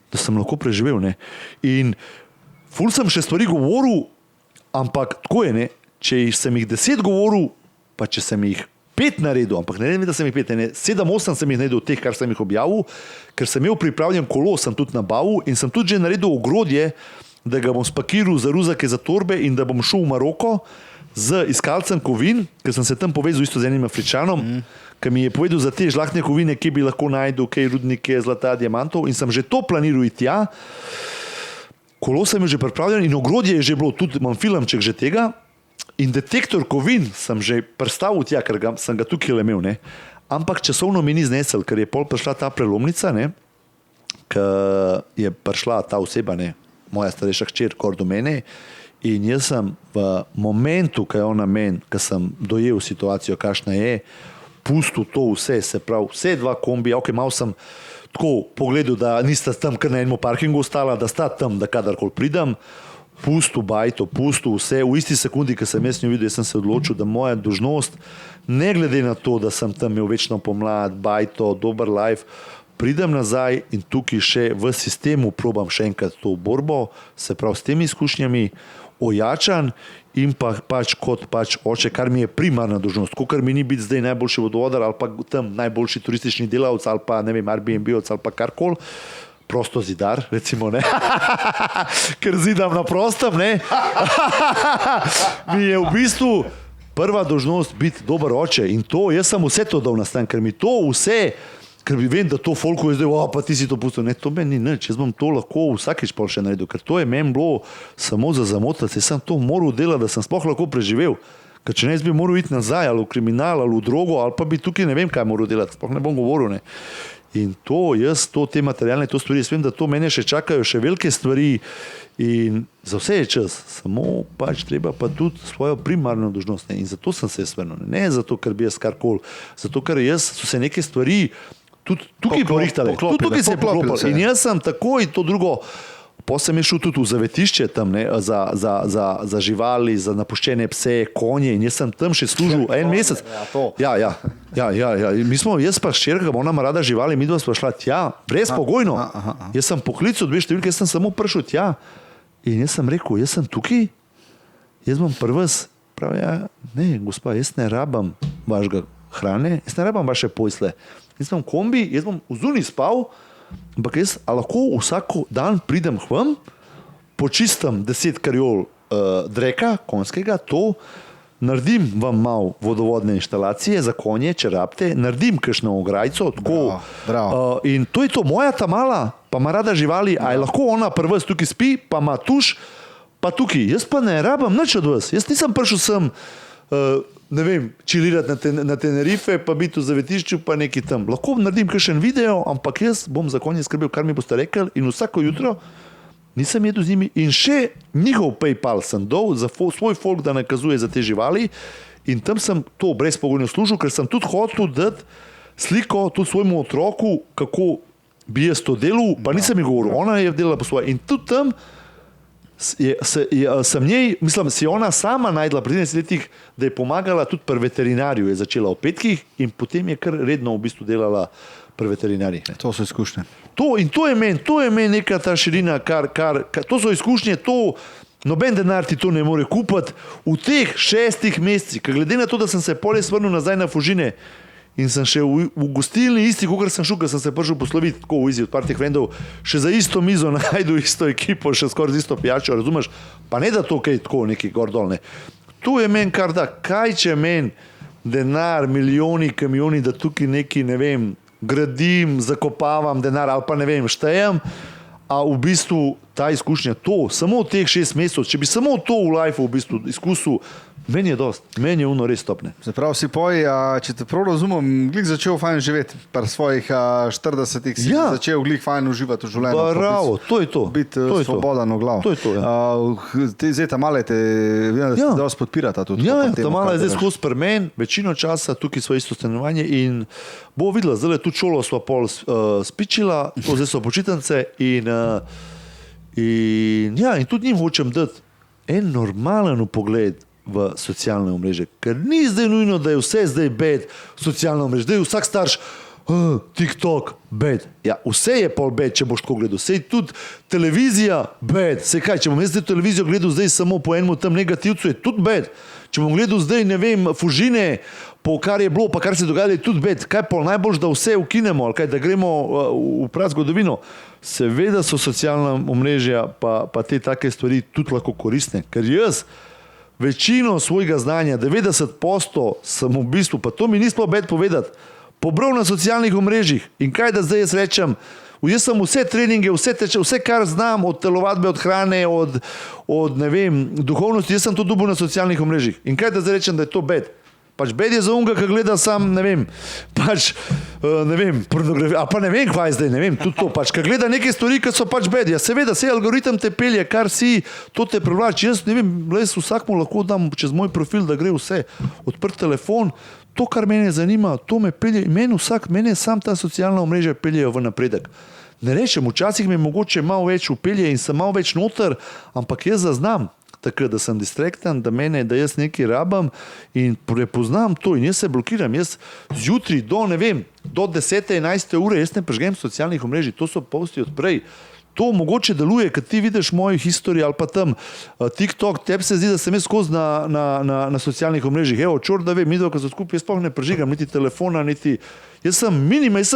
da sem lahko preživel. Ne. In ful sem še stvari govoril, ampak tako je, ne, če sem jih 10 govoril, pa če sem jih 5 naredil, ampak ne vem, da sem jih 5, ne, 7-8 sem jih naredil teh, kar sem jih objavil, ker sem imel pripravljen kolo, sem tudi nabavil in sem tudi že naredil ogrodje, da ga bom spakiral za ruzake, za torbe in da bom šel v Maroko z iskalcem kovin, ker sem se tam povezal isto z enim Afričanom, ki mi je povedal za te žlahtne kovine, kje bi lahko najdel, kje rudnike, zlata, diamantov in sem že to planiral iti tja. Kolo sem že pripravljen in ogrodje je že bilo, tudi imam filmček že tega in detektor kovin sem že predstavil tja, ker sem ga tukaj imel, ne. Ampak časovno mi ni znesel, ker je pol prišla ta prelomnica, ne, ker je prišla ta oseba, ne, moja starejša hčer, kor do mene in jaz sem v momentu, ko je ona meni, ko sem dojel situacijo, kakšna je, pustil to vse, se pravi, vse 2 kombija, ok, malo sem tako pogledal, da nista tam kar na enem parkingu ostala, da sta tam, da kadarkoli pridem, pustil bajto, pustil vse, v isti sekundi, ko sem jaz njo videl, jaz sem se odločil, da moja dolžnost, ne glede na to, da sem tam imel večno pomlad, bajto, dober life, pridem nazaj in tukaj še v sistemu probam še enkrat to borbo, se pravi s temi izkušnjami, ojačan in pač kot oče, kar mi je primarna dolžnost, kar mi ni biti zdaj najboljši vodovodar ali pa tam najboljši turistični delavc ali pa ne vem, Airbnb-ovc ali pa karkoli, prosto zidar, recimo, ne, ker zidam na prostem, ne, mi je v bistvu prva dolžnost biti dober oče in to, jaz sem vse to dal na stan, ker mi to vse, ker bi vem, da to folku je zdaj, pa ti si to pustil. Ne, to meni ni nič, jaz bom to lahko vsakič pol še naredil, ker to je meni bilo samo za zamotati, jaz sem to moral delati, da sem sploh lahko preživel. Ker če ne, jaz bi moral iti nazaj, ali v kriminal, ali v drogo, ali pa bi tukaj ne vem, kaj moral delati, sploh ne bom govoril. Ne. In te materialne to stvari, jaz vem, da to mene še čakajo še velike stvari in za vse je čas, samo pač treba pa tudi svojo primarno dolžnost. Ne. In zato sem se svrnil, ne zato, ker bi jaz karkoli, zato, ker jaz so se neke stvari tudi tukaj porihtale, tudi tukaj se je poklopil. In jaz sem takoj to drugo, pa sem šel tudi v zavetišče tam, ne, za živali, za napuščene pse, konje in jaz sem tam še služil en mesec. Ja. Jaz pa ščerka, ona ima rada živali, midva sva šla tja, brezpogojno. Jaz sem poklical 2 številke, jaz sem samo prišel tja in jaz sem rekel, jaz sem tukaj, jaz bom prvs, pravi, ja, ne, gospa, jaz ne rabam vašega hrane, jaz ne rabam vaše posle. Jaz sem kombi, jaz bom vzuni spal, ampak jaz lahko vsako dan pridem k vam, počistam 10 karjol dreka, konjskega, to, naredim vam malo vodovodne inštalacije za konje, če rabite, naredim kakšno ograjco, tako. Bravo. In to je to, moja ta mala, pa ima rada živali, a je lahko ona prva tukaj spi, pa ima tuš, pa tukaj. Jaz pa ne rabam nič od vas. Jaz nisem prišel sem, ne vem, čilirati na Tenerife, pa biti v zavetišču, pa neki tam. Lahko naredim kakšen video, ampak jaz bom za konje skrbel, kar mi boste rekli in vsako jutro nisem jedel z njimi in še njihov PayPal sem dal za svoj folk, da nakazuje za te živali in tam sem to brezpogojno služil, ker sem tudi hotel dati sliko tudi svojemu otroku, kako bi jaz to delal, pa nisem ji govoril, ona je delala po svoje in tudi tam sem njej, mislim, si ona sama najdla pri 13 letih, da je pomagala tudi pri veterinarju, je začela v petkih in potem je kar redno v bistvu delala pri veterinarjih. To so izkušnje. To je meni neka ta širina, to so izkušnje, to noben denar ti to ne more kupiti v teh 6 mesecih, ker glede na to, da sem se poles vrnil nazaj na Fužine in sem še v gostilni isti, kakor sem šel, ker sem se prišel posloviti tako v izi od partih frendov, še za isto mizo najdu isto ekipo, še skoraj z isto pijačo, razumeš? Pa ne da to kaj tako neki gor dol, ne. Tu je meni kar da, kaj če meni denar, milijoni, kamioni, da tukaj neki, ne vem, gradim, zakopavam denar ali pa ne vem, štejem, a v bistvu ta izkušnja, samo teh 6 mesecev, če bi samo to v lifeu v bistvu izkusil, meni je dost, meni je uno res stopne. Se pravi, si poji, če te prav razumem, glih začel fajn živeti, pri svojih 40-ih si začel glih fajn uživati v življenju. Bravo, to je to. Biti svobodan v glav. To je to, ja. Zdaj ta male te, da vas podpirata tudi. Ja, ta mala je zdaj skozi pri meni, večino časa tukaj svoje isto stanovanje in bo videla, zdaj tudi šolo sva pol spičila, to zdaj so počitnice in tudi njim hočem dati en normalen pogled v socialne omrežje, ker ni zdaj nujno, da je vse zdaj bed socialno omrežje, da je vsak starš TikTok, bed. Ja, vse je pol bed, če boš tako gledal. Sej tudi televizija, bed. Sej kaj, če bom jaz zdaj televizijo gledal zdaj samo po enemu tam negativcu, je tudi bed. Če bom gledal zdaj, ne vem, fužine, po kar je bilo, pa kar se dogaja, je tudi bed. Kaj pol najbolj, da vse ukinemo, ali kaj, da gremo v prav zgodovino. Seveda so socialna omrežja pa te take stvari tudi lahko koristne, ker jaz večino svojega znanja, 90% sem v bistvu, pa to mi ni sploh bed povedati, pobral na socialnih omrežjih. In kaj da zdaj jaz rečem, jaz sem vse treninge, vse kar znam, od telovadbe, od hrane, od ne vem, duhovnosti, jaz sem to dobil na socialnih omrežjih. In kaj da zdaj rečem, da je to bed? Pač bed je za unga, ki gleda sam, ne vem, pornografijo, a pa ne vem, kaj zdaj, ne vem, tudi to, pač, ki gleda neke stvari, ki so pač bed. Ja, seveda, sej algoritem te pelje, kar si, to te privlači. Jaz ne vem, jaz vsakmu lahko dam čez moj profil, da gre vse, odprt telefon, to, kar mene zanima, to me pelje, mene sam ta socialna omrežja peljejo v napredek. Ne rečem, včasih me mogoče malo več upelje in sem malo več noter, ampak jaz zaznam, takrat, da sem distraktan, da jaz nekaj rabam in prepoznam to in jaz se blokiram. Jaz zjutraj do 10-11 ure jaz ne prežgem socialnih omrežij, to so posti odprej. To mogoče deluje, kad ti vidiš mojo historijo ali pa tam TikTok, tebi se zdi, da sem jaz skozi na socialnih omrežjih. Evo, čor da vem, midva, ko so skupaj, jaz pa ne prežigam niti telefona, niti... Jaz sem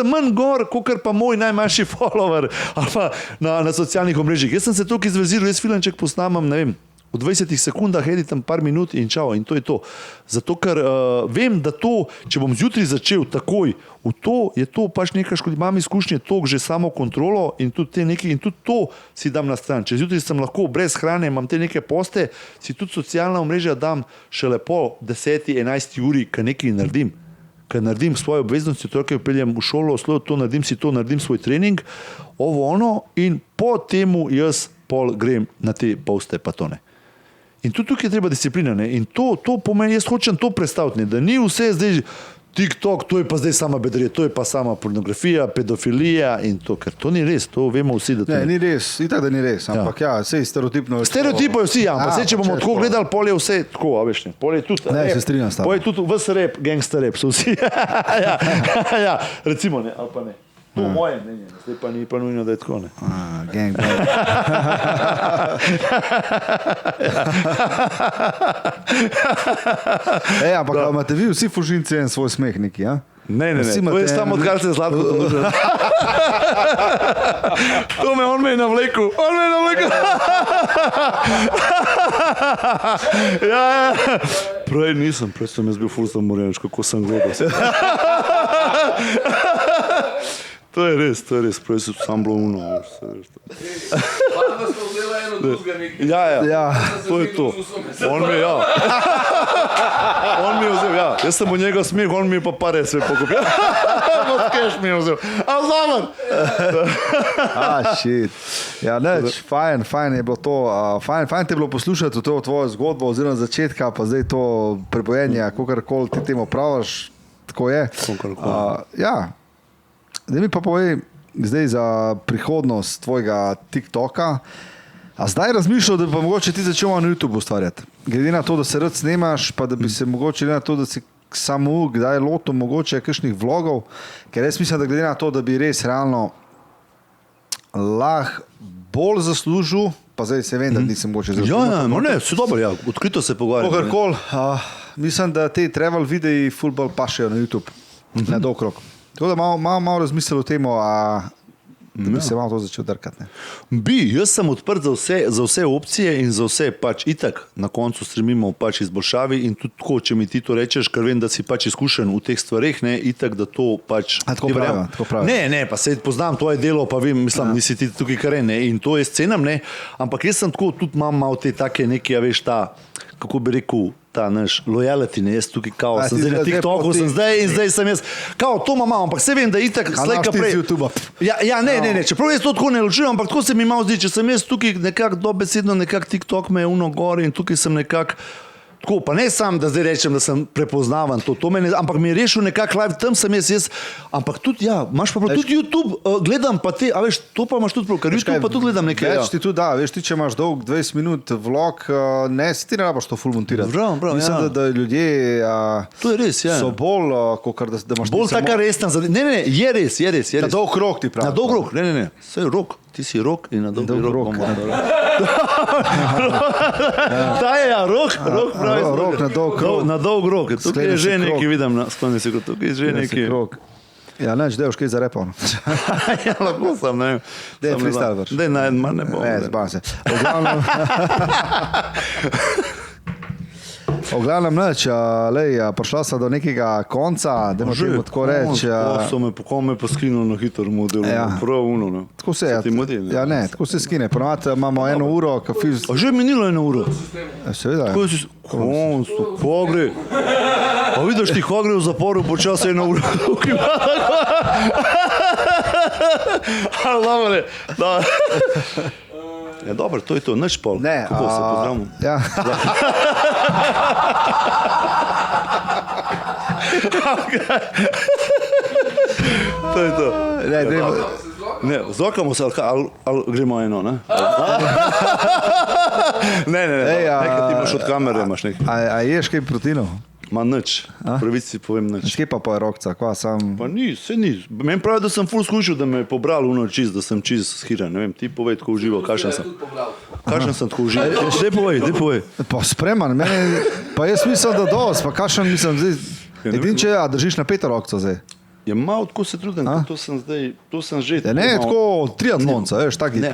manj gor, kakor pa moj najmanjši follower ali pa na socialnih omrežjih. Jaz sem se tukaj izveziral, jaz filmček posnamam, ne vem, v 20 sekundah editam par minut in čao, in to je to. Zato, ker vem, da to, če bom zjutraj začel takoj v to, je to pač nekaj škodi. Imam izkušnje tok že samo kontrolo in tudi to si dam na stran. Če zjutraj sem lahko brez hrane, imam te neke poste, si tudi socialna omrežja dam šele po 10-11 uri, kad nekaj naredim. Kad naredim svoje obveznosti, otroke peljem v šolo, naredim svoj trening, in po temu jaz pol grem na te poste pa to ne. In tukaj je treba disciplina, ne? In to pomeni, jaz hočem to predstaviti, da ni vse zdaj TikTok, to je pa zdaj sama bedarija, to je pa sama pornografija, pedofilija in to, ker to ni res, to vemo vsi, da to ne. Ni res, itak da ni res, ampak sej stereotipno. Stereotipo je vsi, ampak sej, če bomo tako gledali, pol je vse tako, a veš ne, pol je tudi ne, se strinjam s tabo. Pol je tudi vse rap, gangster rap, so vsi, ja, recimo ne, ali pa ne. To moje mnenje, zdaj pa ni pa nujno, da je tako, ne. Gang bang. Ampak imate vi vsi fužinci en svoj smeh neki, ja? Ne, to je samo odkar se Zlatko družil. To on me je navlekel. Ja. Prej nisem, prej sem jaz bil ful zamoren, kako sem gledal. To je res, prej sem sam bilo uno. Pa smo vzela eno drugega nekaj. Ja, to je to. On mi je vzel, ja. Jaz sem v njega smeh, on mi je pa pare sve pokupil. Keš mi je vzel. A zaman! Shit. Ja, neč, fajn je bilo to. Fajn te je bilo poslušati to tvojo zgodbo oziroma začetka, pa zdaj to prebojenje, kakorkoli ti temu praviš, tako je. Ja. Da mi pa povej zdaj za prihodnost tvojega TikToka. A zdaj razmišljal, da bi pa mogoče ti začel na YouTube ustvarjati? Glede na to, da se rad snemaš, pa da bi se mogoče glede na to, da si samo kdaj lotil mogoče kakšnih vlogov, ker jaz mislim, da glede na to, da bi res realno lahko bolj zaslužil, pa zdaj se vem, da nisem mogoče zaslužil. Ja, ne, vse dobro, ja, odkrito se pogovarjam. Kogarkoli, mislim, da te travel videi ful bolj pašejo na YouTube, na dolg rok. Tako da malo razmislil o tem, da bi se malo to začel drkati. Jaz sem odprt za vse opcije in za vse pač itak na koncu stremimo pač izboljšavi in tudi tako, če mi ti to rečeš, ker vem, da si pač izkušen v teh stvareh, ne, itak, da to pač... Tako pravi. Ne, pa se poznam tvoje delo, pa vem, mislim, nisi ti tukaj kar ne, in to jaz cenam, ne, ampak jaz sem tako, tudi imam malo te take neke, ja veš, ta, kako bi rekel, ta naš loyalty, ne, jaz tukaj kao, sem zdaj na TikToku, sem zdaj in zdaj sem jaz, kao, to imam, ampak se vem, da itak slejka prej... Ne, čeprav jaz to tako ne ločujem, ampak tako se mi malo zdi, če sem jaz tukaj nekako dobesedno, nekako TikTok me je uno gor in tukaj sem nekako tako, pa ne sam, da zdaj rečem, da sem prepoznavan, ampak mi je rešil nekako live, tam sem jaz, ampak tudi, ja, imaš pa tudi YouTube, gledam pa te, a veš, to pa imaš tudi prav, ker YouTube pa tudi gledam nekaj. Več ti tudi da, veš ti, če imaš dolg 20 minut vlog, ne, si ti ne rabaš to ful montirati. Prav, mislim, ja. da ljudje to je res, ja. So bolj, kakor da imaš bolj taka resna, ne, je res. Na dolg rok ti pravi. Na dolg rok, ne, vse je rok. Ti si rok in na dolgi rok. Ta je, ja, rok pravi. Rok na dolg rok. Na dolg rok. Tukaj je že neki, vidim, spomni se, tukaj je že neki. Ja, neč, dej, kaj za repon. Ja, lahko sem, ne. Dej, freestyle vrš. Dej, ne bom. Ne, zbam se. V glavnem neč, prišla sta do nekega konca, da možemo tako reči. Kako me pa skinil na hitro model, prav uno, ne. Tako se je, ja ne, tako se skine. Ponovati imamo 1 uro, A že je minilo 1 uro? Seveda. Ko gre? Pa vidiš ti, ko gre v zaporu počasi 1 uro. Ja, dobro, to je to, nič pol. Ne, kako se pozdravimo? Ja. To je to. Ne, zokamo se, ali gremo eno, ne? Ne, nekaj ti imaš od kamere, imaš nekaj. A ješ kaj proteinov? Ma nič, pravici povem nič. Skaj pa je rokca, kva sam... Pa ni, se ni. Meni pravi, da sem ful skušal, da me je pobral uno čist, da sem čist shiran. Ne vem, ti povej, tako užival, kakšen sem. Kakšen sem tako užival. Dej povej. Pa spreman, meni, pa jaz mislim, da dost, pa kakšen mislim zdaj... Edin, če držiš na 5 rokca zdaj. Je malo tako se trudim, to sem zdaj, to sem že... Ne, tako triatlonca, veš, taki.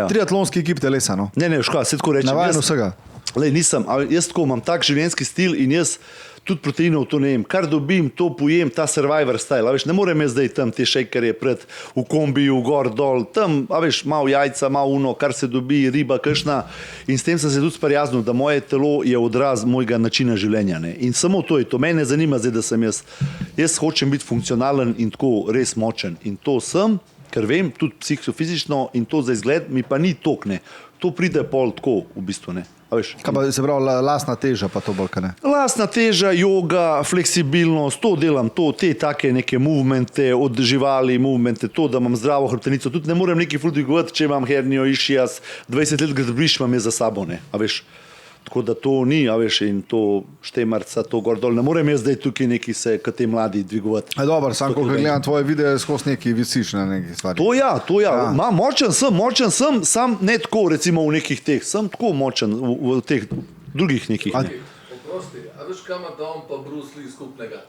Triatlonski ekip telesa, no. Ne, škoda, se tako rečem. Navajen vsega. Lej, nisem, jaz tako imam tak življenjski stil in jaz tudi proteinov to ne jem. Kar dobim, to pojem, ta survivor style. A veš, ne morem jaz zdaj tam te šejkerje pred v kombiju, gor, dol, tam, a veš, malo jajca, malo uno, kar se dobi, riba, kakšna. In s tem sem se tudi sprijaznil, da moje telo je odraz mojega načina življenja. Ne? In samo to je to. Mene zanima zdaj, da sem jaz hočem biti funkcionalen in tako res močen. In to sem, ker vem, tudi psihofizično in to za izgled mi pa ni tok, ne. To pride pol tako, v bistvu, ne. Kaj pa se pravi, lastna teža pa to bolj, kaj ne? Lastna teža, joga, fleksibilnost, to delam, te take neke movemente, od živali movemente, to, da imam zdravo hrbtenico. Tudi ne morem neki ful dvigovati, če imam hernijo, išijas, 20 let gradbiš imam je za sabo, ne, a veš. Tako da to ni, a veš, in to štemarca, to gor dol. Ne morem jaz zdaj tukaj neki se, kot te mladi, dvigovati. Dobro, sam, ko gledam tvoje videe, skozi neki visiš na nekih stvari. To ja. Močen sem, sam ne tako, recimo v nekih teh, sem tako močen v teh drugih nekih. Oprosti, a veš, kam da on pa Bruce Lee skupnega?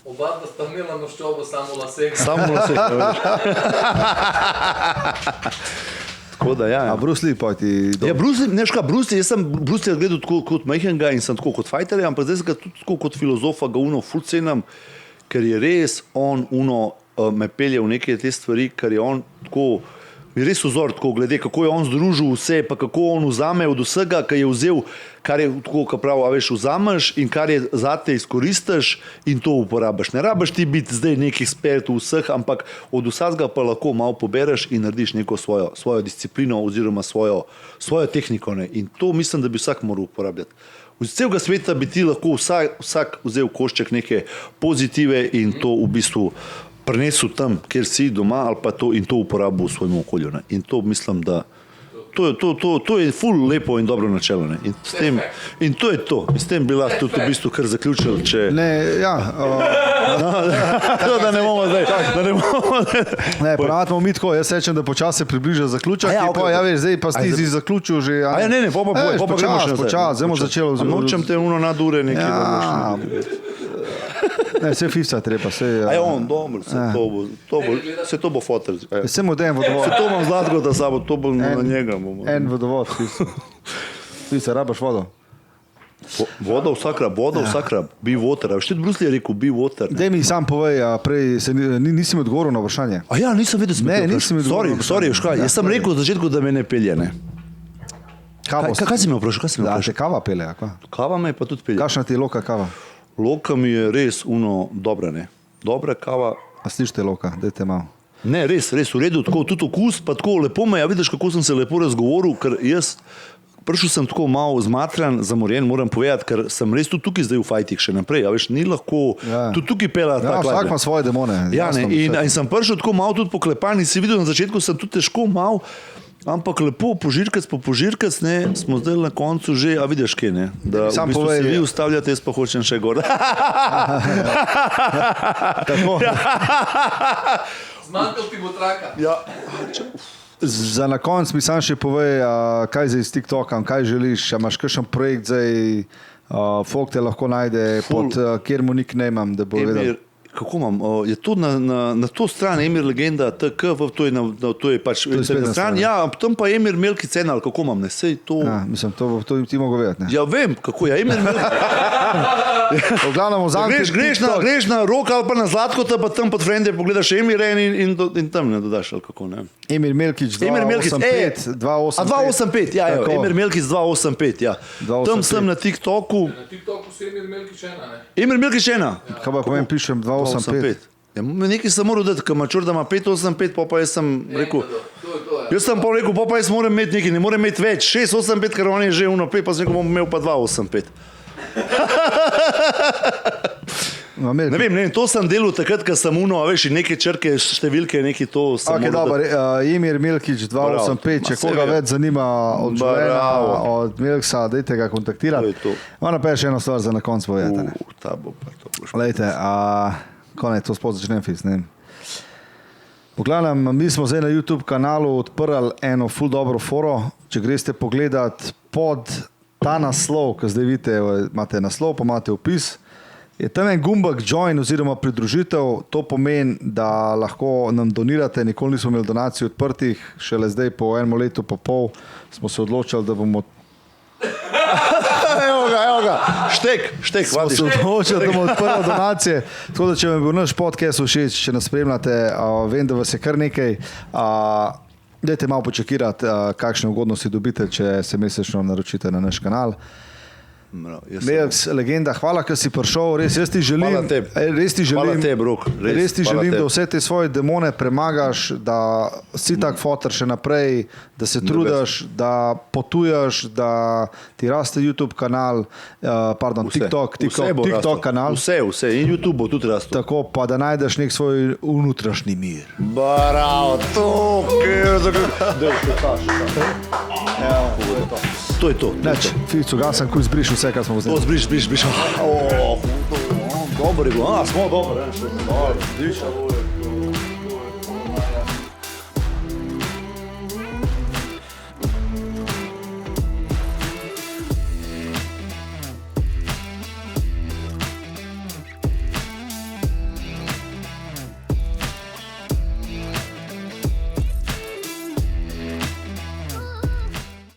Oba da sta imela maščobo samo lasek. Samo lasek, veš. Tako da, ja. A Bruce Lee pa ti... Ja, Bruce Lee, jaz sem Bruce Lee gledal tako kot majhnega in sem tako kot fajterja, ampak zdaj sem ga tudi tako kot filozofa ga uno ful cenam, ker je res on uno me pelje v neke te stvari, ker je on tako, mi res vzor tako glede, kako je on združil vse, pa kako on vzame od vsega, kar je vzel, kar je tako, kar prav, a veš, vzameš in kar je zate izkoristiš in to uporabiš. Ne rabiš ti biti zdaj neki ekspert v vseh, ampak od vsega pa lahko malo pobereš in narediš neko svojo disciplino oziroma svojo tehniko. Ne? In to mislim, da bi vsak moral uporabljati. Z celega sveta bi ti lahko vsak vzel košček neke pozitive in to v bistvu prenesel tam, kjer si doma ali pa to in to uporabil v svojem okolju. Ne? In to mislim, da to je ful lepo in dobro načelo. Ne? In to je to. In s tem bi lahko tudi v bistvu kar zaključil, če... Ne, ja. Da ne bomo zdaj... Ne, ponavljamo mi tako, jaz rečem, da počasi se približa zaključek, ja veš, zdaj pa si zaključil že... A ja, ne, pa gremo še nazaj. Počasi, zdaj bomo začeli... Nočem te uno nadure nekaj. Ja. Ne, vse fifca treba, vse... A je on, dobro, se to bo fotor. Vse mu dajem vodovod. Se to imam Zlatko, da sabo, to bo na njega. En vodovod, fifca. Fifca, rabaš vodo? Voda vsak rab, be water. A veš, tudi Bruce Lee je rekel, be water. Daj mi sam povej, a prej nisi mi odgovoril na vprašanje. A ja, nisem vedel, Ne, nisem mi odgovoril. Sorry, škaj, jaz sem rekel v začetku, da me ne pelje, ne. Kaj si me vprašal? Da, te kava pele, a kva? Kava me pa tudi pelje. Kakšna ti je loka kava? Loka mi je res dobra, ne. Dobra kava. A slište loka, dajte malo. Ne, res, v redu, tako, tudi okus, pa tako lepo me, ja vidiš, kako sem se lepo razgovoril, ker jaz prišel sem tako malo zmatran, zamorjen, moram povedati, ker sem res tudi tukaj zdaj v fajtih še naprej, a veš, ni lahko, tudi tukaj pela tako. Ja, vsak ima svoje demone. Ja, ne, in sem prišel tako malo tudi poklepan in si videl, na začetku sem tudi težko malo, ampak lepo požirkac po požirkac, ne, smo zdaj na koncu že, a vidiš kje, ne, da v bistvu se vi ustavljate, jaz pa hočem še gor. Tako. Zmanjkal ti bo traka. Ja. Za na konc mi sam še povej, kaj zdaj s TikTokom, kaj želiš, a imaš kakšen projekt zdaj, folk te lahko najde, pod kjer mu nickname-am, da bo vedel. Kako imam? Je to na to stran Emir Legenda, TK, to je pač na stran, ja, tam pa Emir Melki Cenal, kako imam, ne, sej to... Ja, mislim, to ti mogo vedeti, ne? Ja, vem, kako je, Emir Melki... V glavnem, greš na Rok ali pa na Zlatko, pa tam pod frende pogledaš Emir in tam ne dodaš, ali kako ne. Emir Melkič 285, 285. A 285, ja, Emir Melkič 285, ja. Tam sem na TikToku. Na TikToku si Emir Melkič ena, ne? Emir Melkič ena? Kaj pa povem, pišem 285. Ja, nekaj sem moral dati, ker mačur, da ima 585, pa jaz sem rekel, jaz sem pa rekel, pa jaz moram imeti nekaj, ne moram imeti več, 685, ker on je že 5, pa sem rekel, bom imel pa 285. Ne vem, to sem delal takrat, ko sem veš, neke črke, številke, neki to sem moral dati. Dobar, Emir Melkič 285, če koga več zanima od življenja, od Melksa, dajte ga kontaktirati. Moram pa še eno stvar za na konc povedati. Ta bo pa to boš. Lejte, konec, to spod začnem fis, ne vem. V glavnem, mi smo zdaj na YouTube kanalu odprli eno ful dobro foro, če greste pogledat pod ta naslov, ki zdaj vidite, imate naslov, pa imate opis, je tam en gumbek join oziroma pridružitev, to pomeni, da lahko nam donirate, nikoli nismo imeli donacij odprtih, šele zdaj po enem letu pa pol smo se odločili, da bomo... Evo ga, štek, smo se odločili, da bomo odprli donacije, tako da če vam je bil naš podcast všeč, če nas spremljate, vem, da vas je kar nekaj, dajte malo počakirati, kakšne ugodnosti dobite, če se mesečno naročite na naš kanal. Melks, Legenda, hvala, ker si prišel, res ti želim, da vse te svoje demone premagaš, da si tak fotor še naprej, da se trudiš, da potuješ, da ti raste YouTube kanal, TikTok kanal. Vse, in YouTube bo tudi rastel. Tako, pa da najdeš nek svoj unutrašnji mir. Bravo, to je to. Neč, Ficu, ga sem kuj zbriš vse, kar smo vzeli. To zbriš. Dobro je bilo, smo dobro.